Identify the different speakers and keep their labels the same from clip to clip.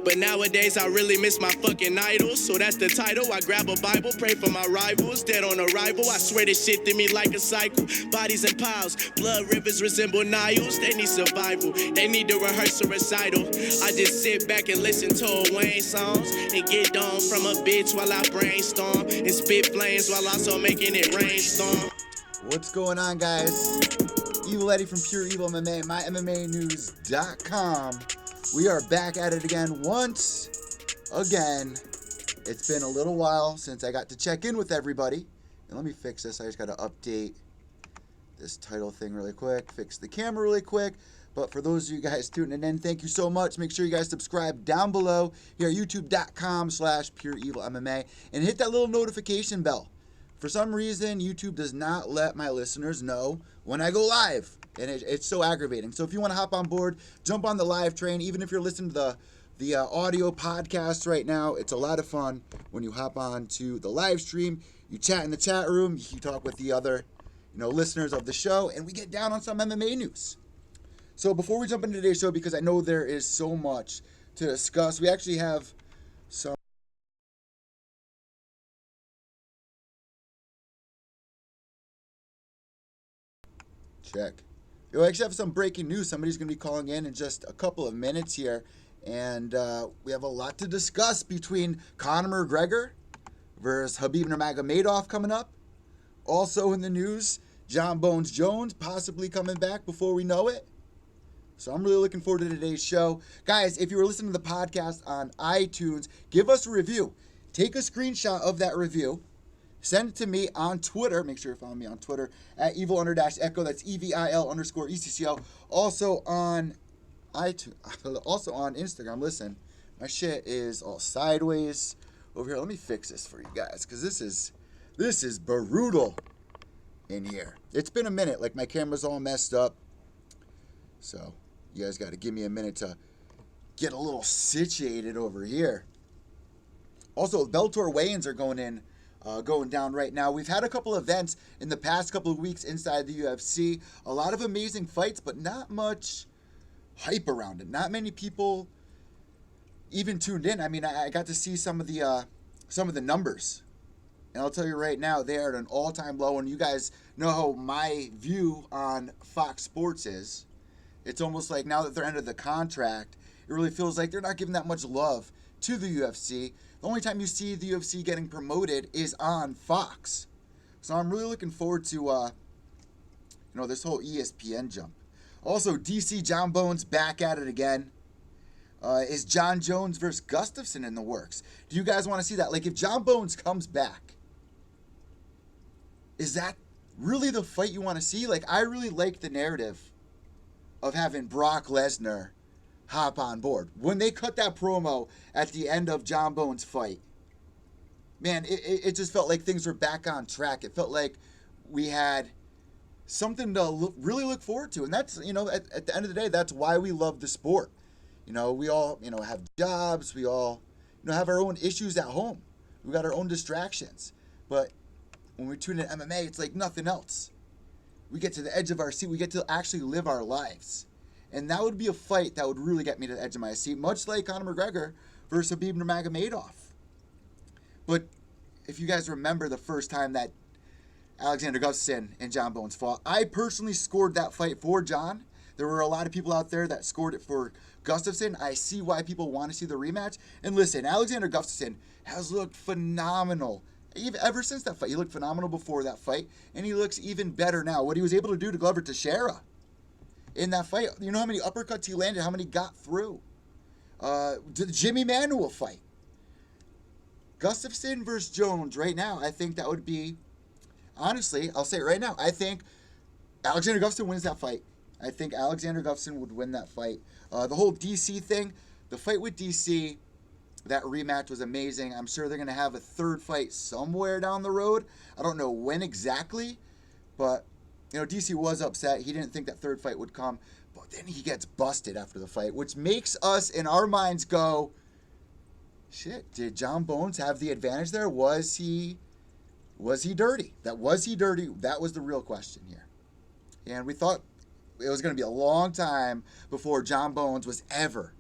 Speaker 1: But nowadays I really miss my fucking idols. So that's the title. I grab a Bible, pray for my rivals. Dead on arrival, I swear this shit to me like a cycle. Bodies and piles, blood rivers resemble Niles. They need survival, they need to rehearse a recital. I just sit back and listen to a Wayne songs and get down from a bitch while I brainstorm and spit flames while also making it rainstorm.
Speaker 2: What's going on, guys? Evil Eddie from Pure Evil MMA, MyMMAnews.com. We are back at it again once again. It's been a little while since I got to check in with everybody. And let me fix this. I just got to update this title thing really quick, fix the camera really quick. But for those of you guys tuning in, thank you so much. Make sure you guys subscribe down below here at youtube.com/PureEvilMMA and hit that little notification bell. For some reason, YouTube does not let my listeners know when I go live, and it's so aggravating. So if you want to hop on board, jump on the live train. Even if you're listening to the audio podcast right now, it's a lot of fun when you hop on to the live stream. You chat in the chat room, you talk with the other listeners of the show, and we get down on some MMA news. So before we jump into today's show, because I know there is so much to discuss, we actually have some check. We actually have some breaking news. Somebody's going to be calling in just a couple of minutes here, and we have a lot to discuss between Conor McGregor versus Khabib Nurmagomedov coming up. Also in the news, Jon Bones Jones possibly coming back before we know it. So I'm really looking forward to today's show. Guys, if you were listening to the podcast on iTunes, give us a review. Take a screenshot of that review. Send it to me on Twitter. Make sure you're following me on Twitter at evil_echo. That's EVIL_ECCO. Also on iTunes. Also on Instagram. Listen, my shit is all sideways over here. Let me fix this for you guys, because this is brutal in here. It's been a minute. Like, my camera's all messed up. So you guys got to give me a minute to get a little situated over here. Also, Bellator weigh-ins are going down right now. We've had a couple events in the past couple of weeks inside the UFC. A lot of amazing fights, but not much hype around it. Not many people even tuned in. I mean, I got to see some of the numbers, and I'll tell you right now, they are at an all-time low. And you guys know how my view on Fox Sports is. It's almost like now that they're under the contract, it really feels like they're not giving that much love to the UFC. The only time you see the UFC getting promoted is on Fox. So I'm really looking forward to, this whole ESPN jump. Also, DC Jon Bones back at it again. Is Jon Jones versus Gustafsson in the works? Do you guys want to see that? Like, if Jon Bones comes back, is that really the fight you want to see? Like, I really like the narrative of having Brock Lesnar hop on board. When they cut that promo at the end of Jon Bones' fight, man, it just felt like things were back on track. It felt like we had something to really look forward to. And that's, at the end of the day, that's why we love the sport. We all, have jobs. We all, have our own issues at home. We got our own distractions. But when we tune in MMA, it's like nothing else. We get to the edge of our seat. We get to actually live our lives. And that would be a fight that would really get me to the edge of my seat, much like Conor McGregor versus Khabib Nurmagomedov. But if you guys remember the first time that Alexander Gustafsson and Jon Bones fought, I personally scored that fight for Jon. There were a lot of people out there that scored it for Gustafsson. I see why people want to see the rematch. And listen, Alexander Gustafsson has looked phenomenal. Ever since that fight. He looked phenomenal before that fight, and he looks even better now. What he was able to do to Glover Teixeira in that fight, you know how many uppercuts he landed, how many got through. The Jimmy Manuel fight. Gustafsson versus Jones right now, I think that would be, honestly, I'll say it right now, I think Alexander Gustafsson wins that fight. I think Alexander Gustafsson would win that fight. The whole DC thing, the fight with DC, that rematch was amazing. I'm sure they're going to have a third fight somewhere down the road. I don't know when exactly, but, DC was upset. He didn't think that third fight would come, but then he gets busted after the fight, which makes us, in our minds, go, shit, did Jon Bones have the advantage there? Was he dirty? Was he dirty? That was the real question here. And we thought it was going to be a long time before Jon Bones was ever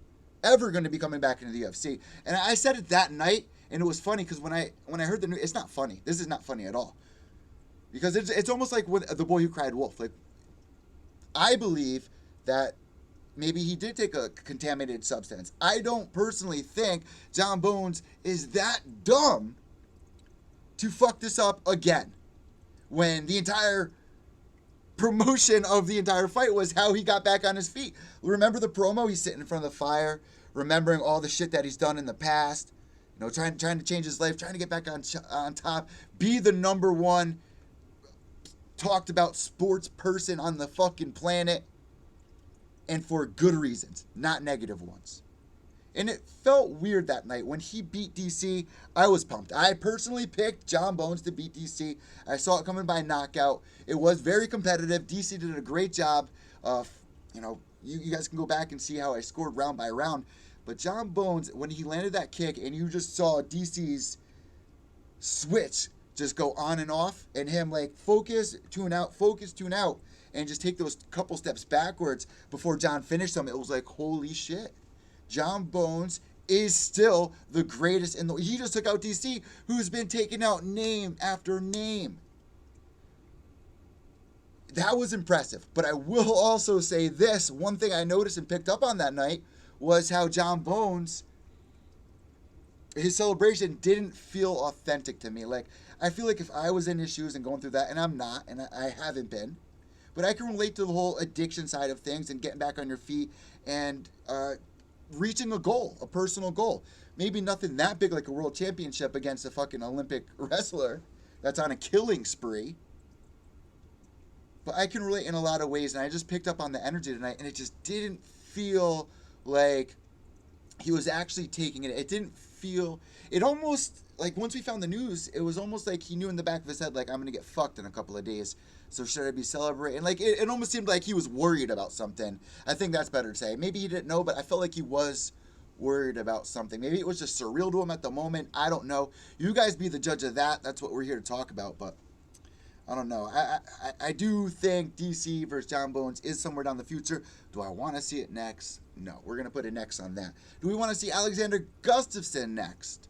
Speaker 2: ever going to be coming back into the UFC. And I said it that night, and it was funny because when I heard the news, it's not funny. This is not funny at all. Because it's almost like with The Boy Who Cried Wolf. Like, I believe that maybe he did take a contaminated substance. I don't personally think John Bones is that dumb to fuck this up again. When the entire promotion of the entire fight was how he got back on his feet. Remember the promo? He's sitting in front of the fire, remembering all the shit that he's done in the past. You know, trying to change his life, trying to get back on top, be the number one talked about sports person on the fucking planet, and for good reasons, not negative ones. And it felt weird that night when he beat DC. I was pumped. I personally picked John Bones to beat DC. I saw it coming by knockout. It was very competitive. DC did a great job. You guys can go back and see how I scored round by round. But John Bones, when he landed that kick and you just saw DC's switch just go on and off, and him like focus, tune out, and just take those couple steps backwards before John finished him, it was like, holy shit. John Bones is still the greatest in the... He just took out DC, who's been taking out name after name. That was impressive. But I will also say this. One thing I noticed and picked up on that night was how John Bones, his celebration didn't feel authentic to me. Like, I feel like if I was in his shoes and going through that, and I'm not, and I haven't been, but I can relate to the whole addiction side of things and getting back on your feet and reaching a goal, a personal goal. Maybe nothing that big like a world championship against a fucking Olympic wrestler that's on a killing spree. But I can relate in a lot of ways, and I just picked up on the energy tonight, and it just didn't feel like he was actually taking it. It didn't feel... It almost... Like, once we found the news, it was almost like he knew in the back of his head, like, I'm going to get fucked in a couple of days. So should I be celebrating? Like, it almost seemed like he was worried about something. I think that's better to say. Maybe he didn't know, but I felt like he was worried about something. Maybe it was just surreal to him at the moment. I don't know. You guys be the judge of that. That's what we're here to talk about, but I don't know. I do think DC versus John Bones is somewhere down the future. Do I want to see it next? No. We're going to put an X on that. Do we want to see Alexander Gustafsson next?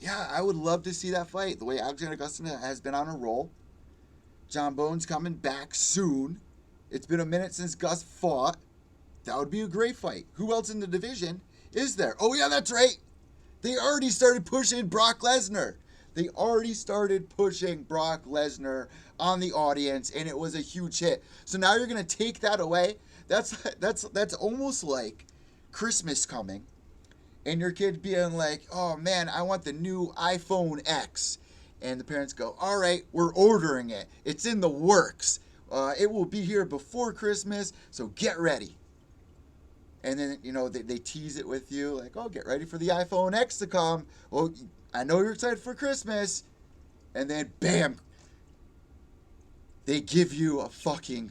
Speaker 2: Yeah, I would love to see that fight. The way Alexander Gustafsson has been on a roll. John Bones coming back soon. It's been a minute since Gus fought. That would be a great fight. Who else in the division is there? Oh, yeah, that's right. They already started pushing Brock Lesnar. On the audience, and it was a huge hit. So now you're going to take that away? That's almost like Christmas coming, and your kid being like, oh, man, I want the new iPhone X. And the parents go, all right, we're ordering it. It's in the works. It will be here before Christmas, so get ready. And then, they tease it with you, like, oh, get ready for the iPhone X to come. Well, I know you're excited for Christmas. And then, bam, they give you a fucking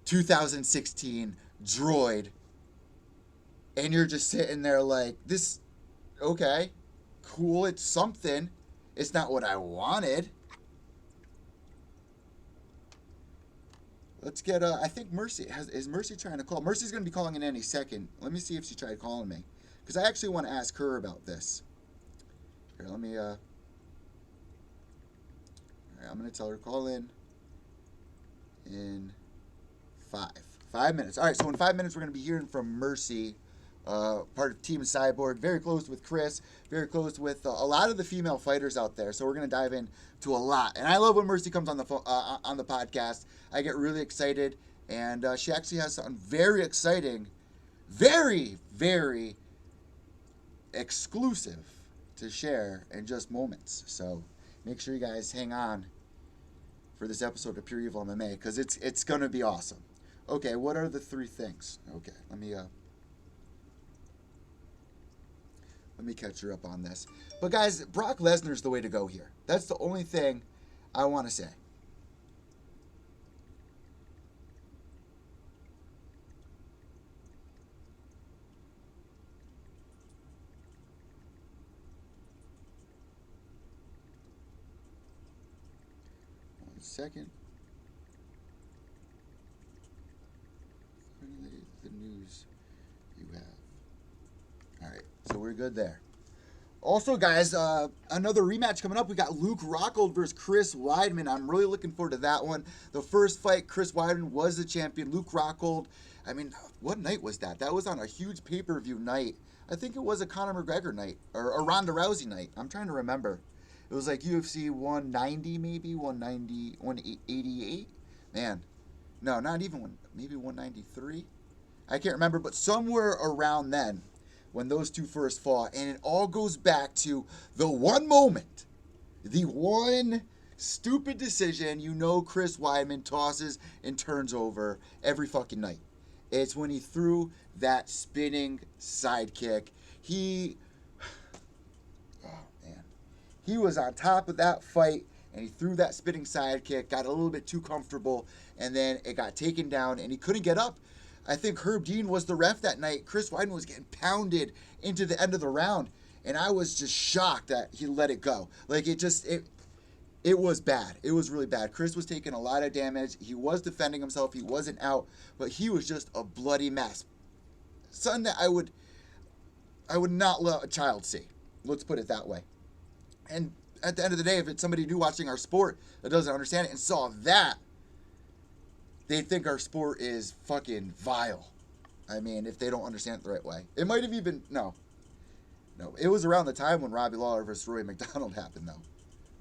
Speaker 2: 2016 Droid. And you're just sitting there like, this, okay, cool, it's something. It's not what I wanted. Let's get, I think Mercy, is Mercy trying to call? Mercy's going to be calling in any second. Let me see if she tried calling me. Because I actually want to ask her about this. Here, let me, all right, I'm going to tell her to call in 5 minutes. All right, so in 5 minutes, we're going to be hearing from Mercy, part of Team Cyborg, very close with Chris, very close with a lot of the female fighters out there. So we're going to dive into a lot. And I love when Mercy comes on the on the podcast. I get really excited, and she actually has something very exciting, very, very exclusive to share in just moments. So make sure you guys hang on for this episode of Pure Evil MMA, because it's going to be awesome. Okay, what are the three things? Okay, let me catch her up on this. But guys, Brock Lesnar's the way to go here. That's the only thing I want to say. One second. Finally, the news you have. we're good there. Also, guys, another rematch coming up. We got Luke Rockhold versus Chris Weidman. I'm really looking forward to that one. The first fight, Chris Weidman was the champion. Luke Rockhold, I mean, what night was that? That was on a huge pay-per-view night. I think it was a Conor McGregor night, or a Ronda Rousey night. I'm trying to remember. It was like UFC 190, maybe 190, 188. Man, no, not even one. Maybe 193. I can't remember, but somewhere around then, when those two first fought, and it all goes back to the one moment, the one stupid decision Chris Weidman tosses and turns over every fucking night. It's when he threw that spinning sidekick. He was on top of that fight, and he threw that spinning sidekick, got a little bit too comfortable, and then it got taken down, and he couldn't get up. I think Herb Dean was the ref that night. Chris Weidman was getting pounded into the end of the round, and I was just shocked that he let it go. Like, it was bad. It was really bad. Chris was taking a lot of damage. He was defending himself. He wasn't out, but he was just a bloody mess. Something that I would not let a child see. Let's put it that way. And at the end of the day, if it's somebody new watching our sport that doesn't understand it and saw that, they think our sport is fucking vile. I mean, if they don't understand it the right way. It might have even, no. It was around the time when Robbie Lawler versus Roy McDonald happened, though.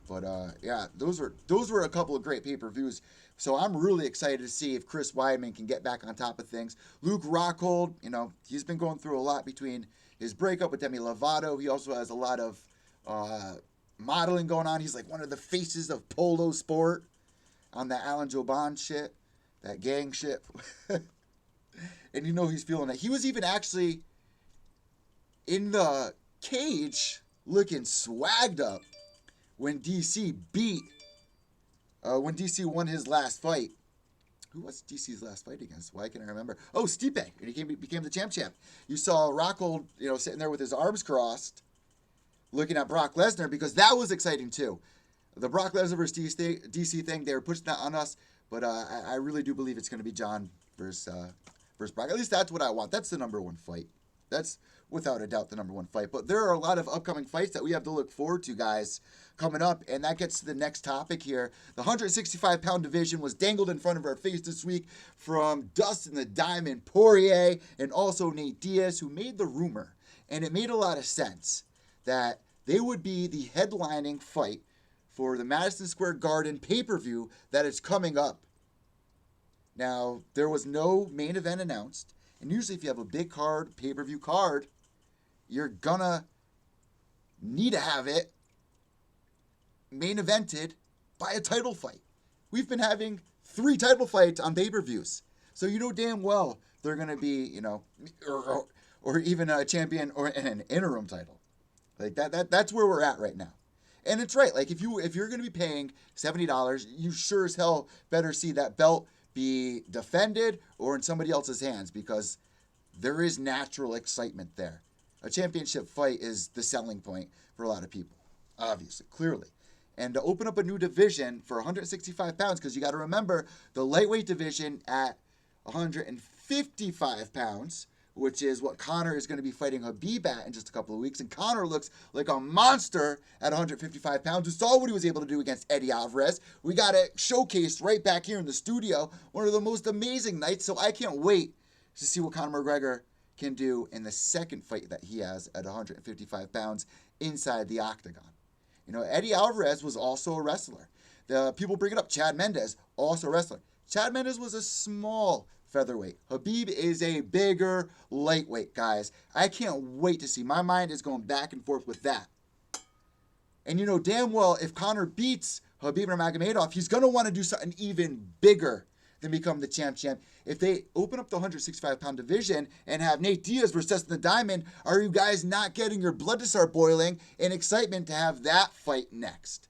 Speaker 2: But, yeah, those were a couple of great pay-per-views. So I'm really excited to see if Chris Weidman can get back on top of things. Luke Rockhold, he's been going through a lot between his breakup with Demi Lovato. He also has a lot of modeling going on. He's like one of the faces of polo sport on that Alan Joban shit, that gang shit. And he's feeling it. He was even actually in the cage looking swagged up when DC won his last fight. Who was DC's last fight against? Why can't I remember? Oh, Stipe. And he became the champ. You saw Rockhold, sitting there with his arms crossed, looking at Brock Lesnar, because that was exciting too. The Brock Lesnar versus DC thing, they were pushing that on us, but I really do believe it's going to be John versus Brock. At least that's what I want. That's the number one fight. That's without a doubt the number one fight. But there are a lot of upcoming fights that we have to look forward to, guys, coming up. And that gets to the next topic here. The 165-pound division was dangled in front of our face this week from Dustin the Diamond Poirier and also Nate Diaz, who made the rumor. And it made a lot of sense that they would be the headlining fight for the Madison Square Garden pay-per-view that is coming up. Now, there was no main event announced. And usually if you have a big card, pay-per-view card, you're gonna need to have it main evented by a title fight. We've been having 3 title fights on pay-per-views. So damn well they're gonna be, or even a champion or an interim title. Like that's where we're at right now. And it's right. Like if you're gonna be paying $70, you sure as hell better see that belt be defended or in somebody else's hands, because there is natural excitement there. A championship fight is the selling point for a lot of people, obviously, clearly. And to open up a new division for 165 pounds, because you got to remember the lightweight division at 155 pounds, which is what Conor is going to be fighting Khabib at in just a couple of weeks. And Conor looks like a monster at 155 pounds. We saw what he was able to do against Eddieis. We got it showcased right back here in the studio. One of the most amazing nights. So I can't wait to see what Conor McGregor can do in the second fight that he has at 155 pounds inside the octagon. Eddie Alvarez was also a wrestler. The people bring it up. Chad Mendes, also a wrestler. Chad Mendes was a small featherweight. Khabib is a bigger lightweight, guys. I can't wait to see. My mind is going back and forth with that. And damn well, if Conor beats Khabib Nurmagomedov, he's going to want to do something even bigger than become the champ. If they open up the 165-pound division and have Nate Diaz versus Dustin the Diamond, are you guys not getting your blood to start boiling in excitement to have that fight next?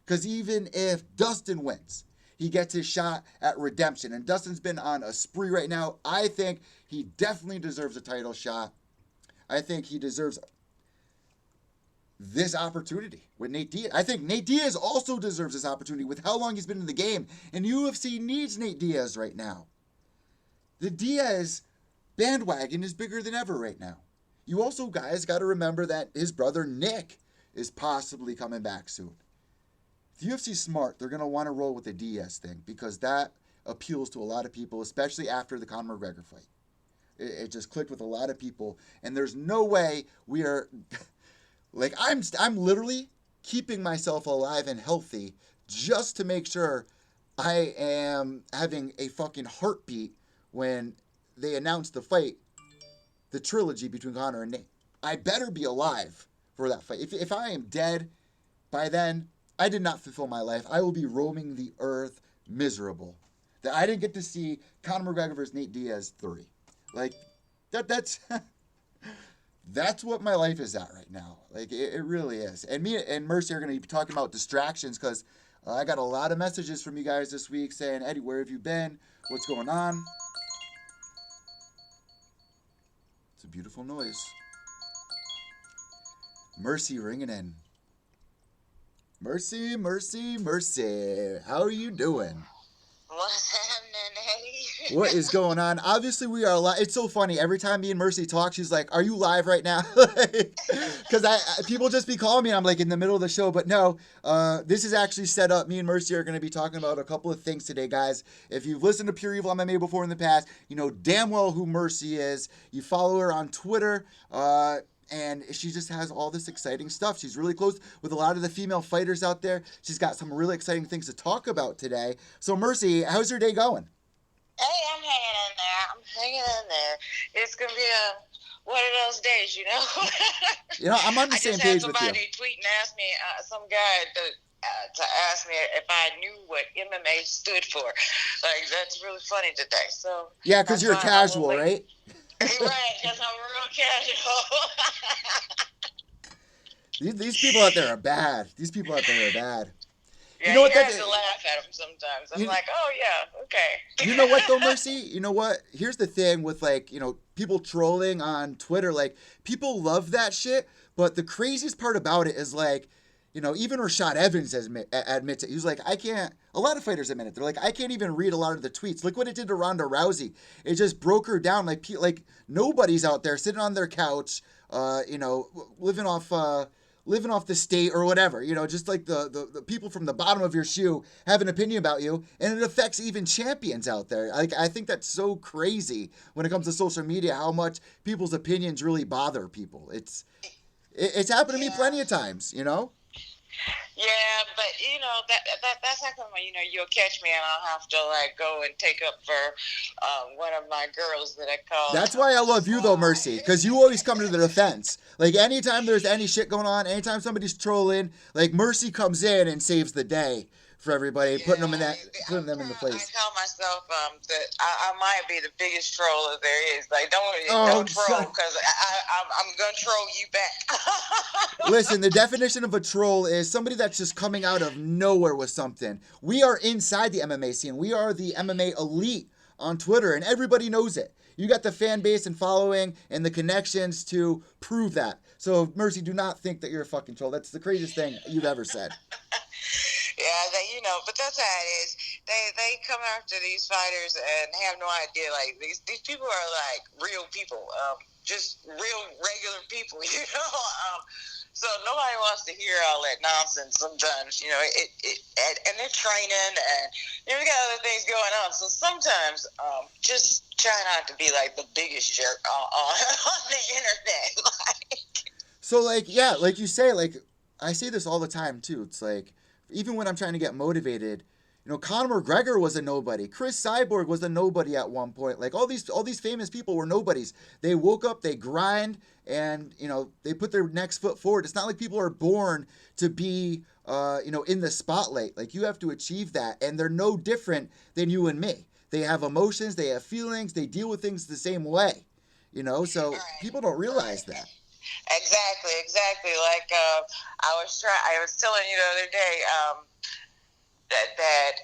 Speaker 2: Because even if Dustin wins, he gets his shot at redemption. And Dustin's been on a spree right now. I think he definitely deserves a title shot. I think he deserves this opportunity with Nate Diaz. I think Nate Diaz also deserves this opportunity with how long he's been in the game. And UFC needs Nate Diaz right now. The Diaz bandwagon is bigger than ever right now. you also guys got to remember that his brother Nick is possibly coming back soon. If the UFC's smart, they're going to want to roll with the Diaz thing because that appeals to a lot of people, especially after the Conor McGregor fight. It just clicked with a lot of people, and there's no way we are like I'm literally keeping myself alive and healthy just to make sure I am having a fucking heartbeat when they announce the fight, the trilogy between Conor and Nate. I better be alive for that fight. If I am dead by then, I did not fulfill my life. I will be roaming the earth miserable. That I didn't get to see Conor McGregor versus Nate Diaz 3. Like, that's that's what my life is at right now. Like, it really is. And me and Mercy are going to be talking about distractions because I got a lot of messages from you guys this week saying, Eddie, where have you been? What's going on? It's a beautiful noise. Mercy ringing in. Mercy, Mercy, Mercy. How are you doing?
Speaker 3: What's happening, Eddie?
Speaker 2: What is going on? Obviously, we are live. It's so funny. Every time me and Mercy talk, she's like, are you live right now? Because people just be calling me, and I'm like in the middle of the show. But no, this is actually set up. Me and Mercy are going to be talking about a couple of things today, guys. If you've listened to Pure Evil MMA before in the past, you know damn well who Mercy is. You follow her on Twitter. And she just has all this exciting stuff. She's really close with a lot of the female fighters out there. She's got some really exciting things to talk about today. So, Mercy, how's your day going?
Speaker 3: Hey, I'm hanging in there. It's going to be one of those days, you know?
Speaker 2: You know, I'm on the same page with you.
Speaker 3: I just had somebody tweet and ask me, some guy to ask me if I knew what MMA stood for. Like, that's really funny today. So
Speaker 2: yeah, because you're a casual, right?
Speaker 3: Right, because I'm real casual.
Speaker 2: These people out there are bad. These people out there are bad.
Speaker 3: Yeah, you have to laugh at them sometimes. I'm like, oh, yeah, okay.
Speaker 2: You know what, though, Mercy? You know what? Here's the thing with, like, you know, people trolling on Twitter. Like, people love that shit, but the craziest part about it is, like, you know, even Rashad Evans admits it. He was like, I can't, a lot of fighters admit it. They're like, I can't even read a lot of the tweets. Look what it did to Ronda Rousey. It just broke her down. Like nobody's out there sitting on their couch, you know, living off the state or whatever. You know, just like the people from the bottom of your shoe have an opinion about you. And it affects even champions out there. Like, I think that's so crazy when it comes to social media, how much people's opinions really bother people. It's happened to me plenty of times, you know?
Speaker 3: Yeah, but you know that's how come you'll catch me and I'll have to like go and take up for one of my girls that I call.
Speaker 2: That's why I love you though, Mercy, because you always come to the defense. Like anytime there's any shit going on, anytime somebody's trolling, like Mercy comes in and saves the day for everybody, putting them in the place.
Speaker 3: I call myself that I might be the biggest troll that there is. Like don't troll because I'm gonna troll you back.
Speaker 2: Listen, the definition of a troll is somebody that's just coming out of nowhere with something. We are inside the MMA scene. We are the MMA elite on Twitter, and everybody knows it. You got the fan base and following and the connections to prove that. So, Mercy, do not think that you're a fucking troll. That's the craziest thing you've ever said.
Speaker 3: Yeah, but that's how it is. They come after these fighters and have no idea. Like these people are like real people, just real regular people, you know. So nobody wants to hear all that nonsense. Sometimes, you know, and they're training, and we got other things going on. So sometimes, just try not to be like the biggest jerk on the internet.
Speaker 2: So, like, yeah, like you say, like I say this all the time too. It's like, even when I'm trying to get motivated, you know, Conor McGregor was a nobody. Chris Cyborg was a nobody at one point. Like all these famous people were nobodies. They woke up, they grind, and you know, they put their next foot forward. It's not like people are born to be, you know, in the spotlight. Like you have to achieve that, and they're no different than you and me. They have emotions, they have feelings, they deal with things the same way. You know, so people don't realize that.
Speaker 3: Exactly. Like I was telling you the other day that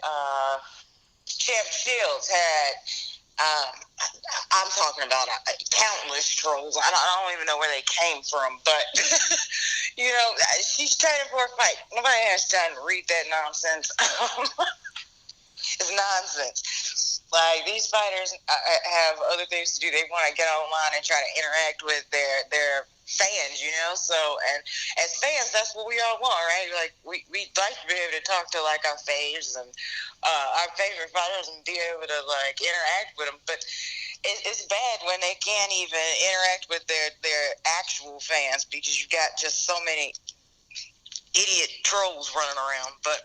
Speaker 3: Champ Shields had. I'm talking about countless trolls. I don't even know where they came from, but you know, she's training for a fight. Nobody has time to read that nonsense. It's nonsense. Like, these fighters have other things to do. They want to get online and try to interact with their fans, you know? So, and as fans, that's what we all want, right? Like, we'd like to be able to talk to, like, our faves and our favorite fighters and be able to, like, interact with them. But it's bad when they can't even interact with their actual fans because you've got just so many idiot trolls running around. But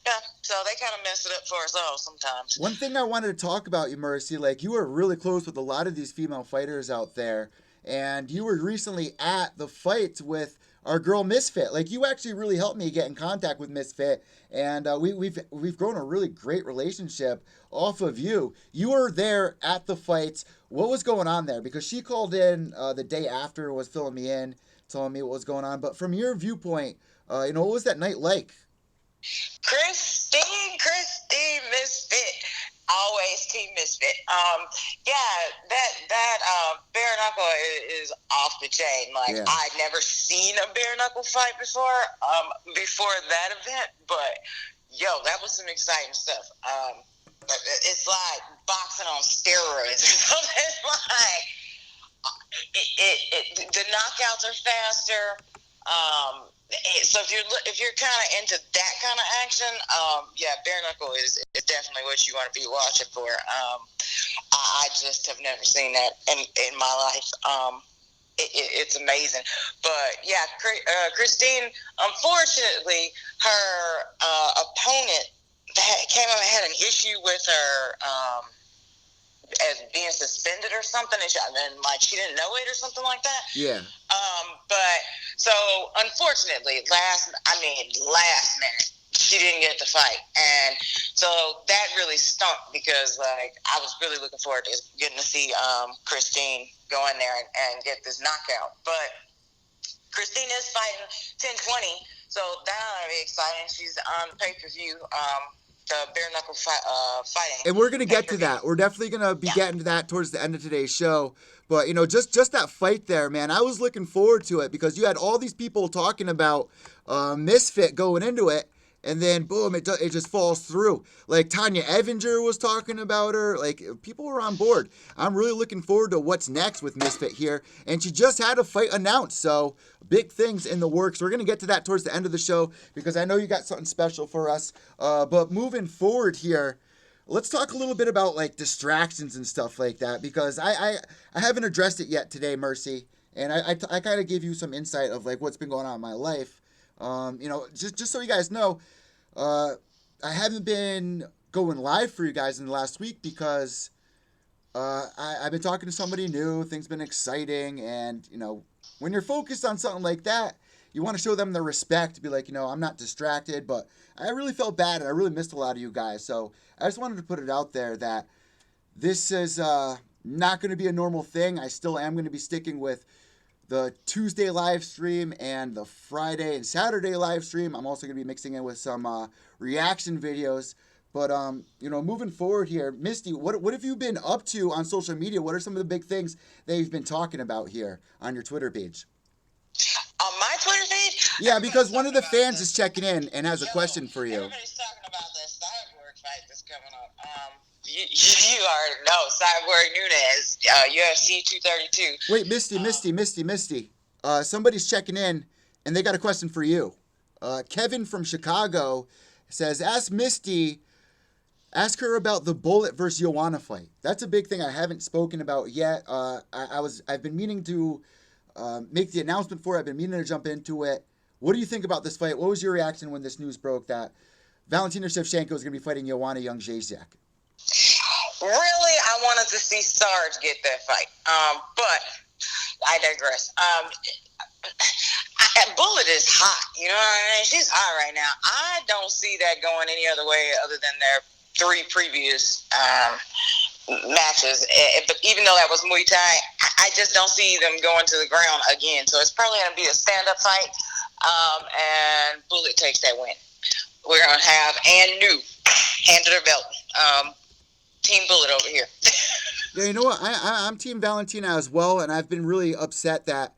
Speaker 3: yeah, so they kind of mess it up for us all sometimes.
Speaker 2: One thing I wanted to talk about you, Mercy, like you were really close with a lot of these female fighters out there, and you were recently at the fight with our girl Misfit. Like you actually really helped me get in contact with Misfit, and we've grown a really great relationship off of you. You were there at the fights. What was going on there? Because she called in the day after, was filling me in, telling me what was going on. But from your viewpoint, what was that night like?
Speaker 3: Christine, Misfit. Always Team Misfit. That bare knuckle is off the chain. Like, yeah. I'd never seen a bare knuckle fight before that event, but that was some exciting stuff. It's like boxing on steroids or something. Like, the knockouts are faster. So if you're kind of into that kind of action, bare knuckle is definitely what you want to be watching for. I just have never seen that in my life. It's amazing. But yeah, Christine, unfortunately, her opponent came up and had an issue with her as being suspended or something, and she didn't know it or something like that.
Speaker 2: Yeah.
Speaker 3: But so unfortunately, last minute, she didn't get the fight, and so that really stunk because like I was really looking forward to getting to see Christine go in there and get this knockout. But Christine is fighting 10-20, so that'll be exciting. She's on pay-per-view. The bare knuckle fighting.
Speaker 2: And we're gonna get to that. We're definitely gonna be getting to that towards the end of today's show. But just that fight there, man, I was looking forward to it because you had all these people talking about Misfit going into it, and then boom, it just falls through. Like Tanya Evinger was talking about her. Like people were on board. I'm really looking forward to what's next with Misfit here, and she just had a fight announced, so big things in the works. We're gonna get to that towards the end of the show because I know you got something special for us. But moving forward here, let's talk a little bit about like distractions and stuff like that because I haven't addressed it yet today, Mercy, and I kind of gave you some insight of like what's been going on in my life. Just so you guys know, I haven't been going live for you guys in the last week because I've been talking to somebody new. Things been exciting, and when you're focused on something like that, you want to show them the respect to be like, I'm not distracted, but I really felt bad and I really missed a lot of you guys. So I just wanted to put it out there that this is not going to be a normal thing. I still am going to be sticking with the Tuesday live stream and the Friday and Saturday live stream. I'm also going to be mixing in with some reaction videos. But, moving forward here, Misty, what have you been up to on social media? What are some of the big things that you've been talking about here on your Twitter page?
Speaker 3: On my Twitter page?
Speaker 2: Yeah, because one of the fans is checking in and has a question for you.
Speaker 3: Everybody's talking about this Cyborg fight that's coming up. You already know, Cyborg Nunez, UFC 232.
Speaker 2: Wait, Misty. Somebody's checking in, and they got a question for you. Kevin from Chicago says, ask her about the Bullet versus Joanna fight. That's a big thing I haven't spoken about yet. I've been meaning to make the announcement for it. I've been meaning to jump into it. What do you think about this fight? What was your reaction when this news broke that Valentina Shevchenko is going to be fighting Joanna Jędrzejczyk?
Speaker 3: Really, I wanted to see Sarge get that fight. But I digress. Bullet is hot. You know what I mean? She's hot right now. I don't see that going any other way other than their 3 previous matches. But even though that was Muay Thai, I just don't see them going to the ground again. So it's probably going to be a stand-up fight, and Bullet takes that win. We're going to have Ann New handed her belt. Team Bullet over here.
Speaker 2: Yeah, you know what? I'm Team Valentina as well, and I've been really upset that,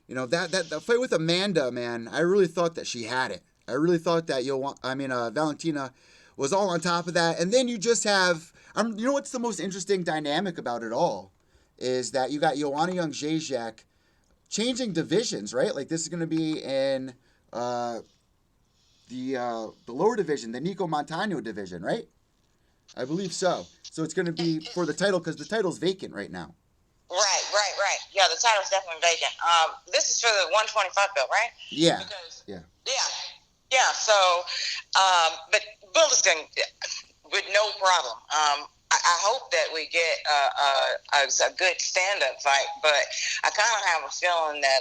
Speaker 2: that fight with Amanda, man, I really thought that she had it. I really thought that Valentina was all on top of that. And then you just have, You know what's the most interesting dynamic about it all is that you got Joanna Jędrzejczyk changing divisions, right? Like this is going to be in the lower division, the Nico Montano division, right? I believe so. So it's going to be for the title because the title's vacant right now.
Speaker 3: Right. Yeah, the title's definitely vacant. This is for the 125 belt, right?
Speaker 2: Yeah.
Speaker 3: Yeah. So, but Bullet's going with no problem. I hope that we get a good stand-up fight, but I kind of have a feeling that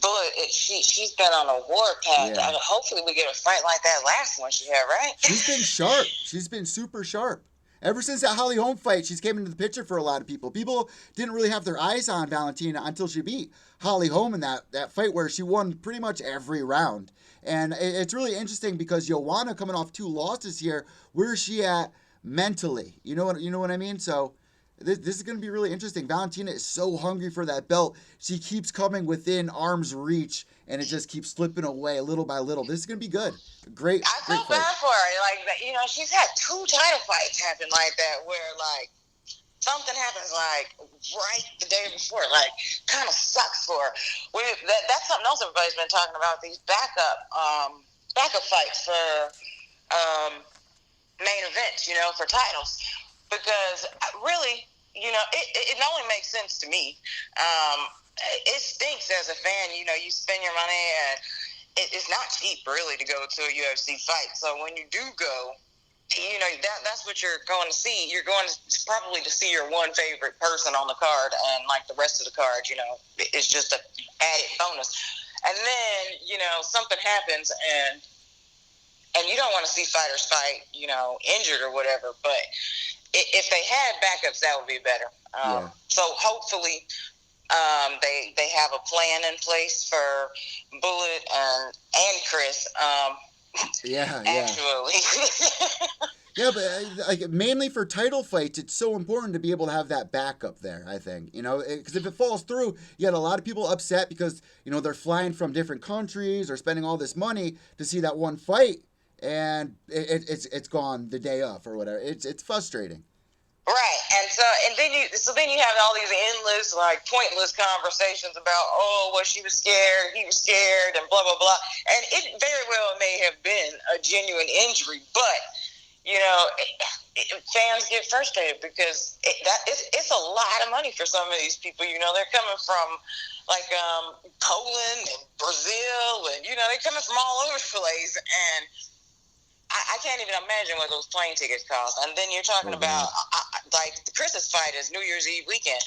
Speaker 3: Bullet, she's been on a war path.
Speaker 2: Yeah.
Speaker 3: Hopefully we get a fight like that last one she had, right?
Speaker 2: She's been sharp. She's been super sharp. Ever since that Holly Holm fight, she's came into the picture for a lot of people. People didn't really have their eyes on Valentina until she beat Holly Holm in that fight where she won pretty much every round. And it's really interesting because Joanna coming off 2 losses here, where is she at mentally? You know what I mean? So this is going to be really interesting. Valentina is so hungry for that belt. She keeps coming within arm's reach, and it just keeps slipping away little by little. This is going to be good. Great
Speaker 3: I feel
Speaker 2: fight.
Speaker 3: bad for her. Like, she's had 2 title fights happen like that where, like, something happens, like, right the day before. Like, kind of sucks for her. That's something else everybody's been talking about, these backup fights for main events, for titles. Because, really, it only makes sense to me. It stinks as a fan, you spend your money and it's not cheap really to go to a UFC fight. So when you do go, that's what you're going to see. You're going to probably to see your one favorite person on the card, and like the rest of the card, it's just an added bonus. And then, something happens and you don't want to see fighters fight, injured or whatever, but if they had backups, that would be better. So hopefully they have a plan in place for Bullet and Chris. Actually.
Speaker 2: Yeah, but mainly for title fights, it's so important to be able to have that backup there, I think. Because if it falls through, you got a lot of people upset because, they're flying from different countries or spending all this money to see that one fight, and it's gone the day of or whatever. It's frustrating.
Speaker 3: Right, and then you have all these endless, like, pointless conversations about, she was scared, he was scared, and blah blah blah. And it very well may have been a genuine injury, but fans get frustrated because it's a lot of money for some of these people. They're coming from like Poland and Brazil, and they're coming from all over the place, and I can't even imagine what those plane tickets cost. And then you're talking about, like, the Chris's fight is New Year's Eve weekend.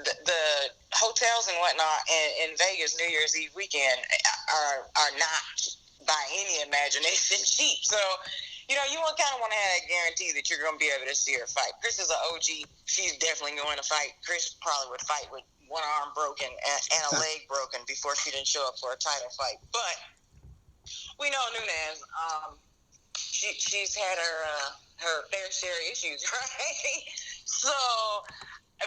Speaker 3: The hotels and whatnot in Vegas New Year's Eve weekend are not by any imagination cheap. So, you kind of want to have that guarantee that you're going to be able to see her fight. Chris is an OG. She's definitely going to fight. Chris probably would fight with one arm broken and a leg broken before she didn't show up for a title fight. But we know Nunes. She's had her fair share of issues, right? So,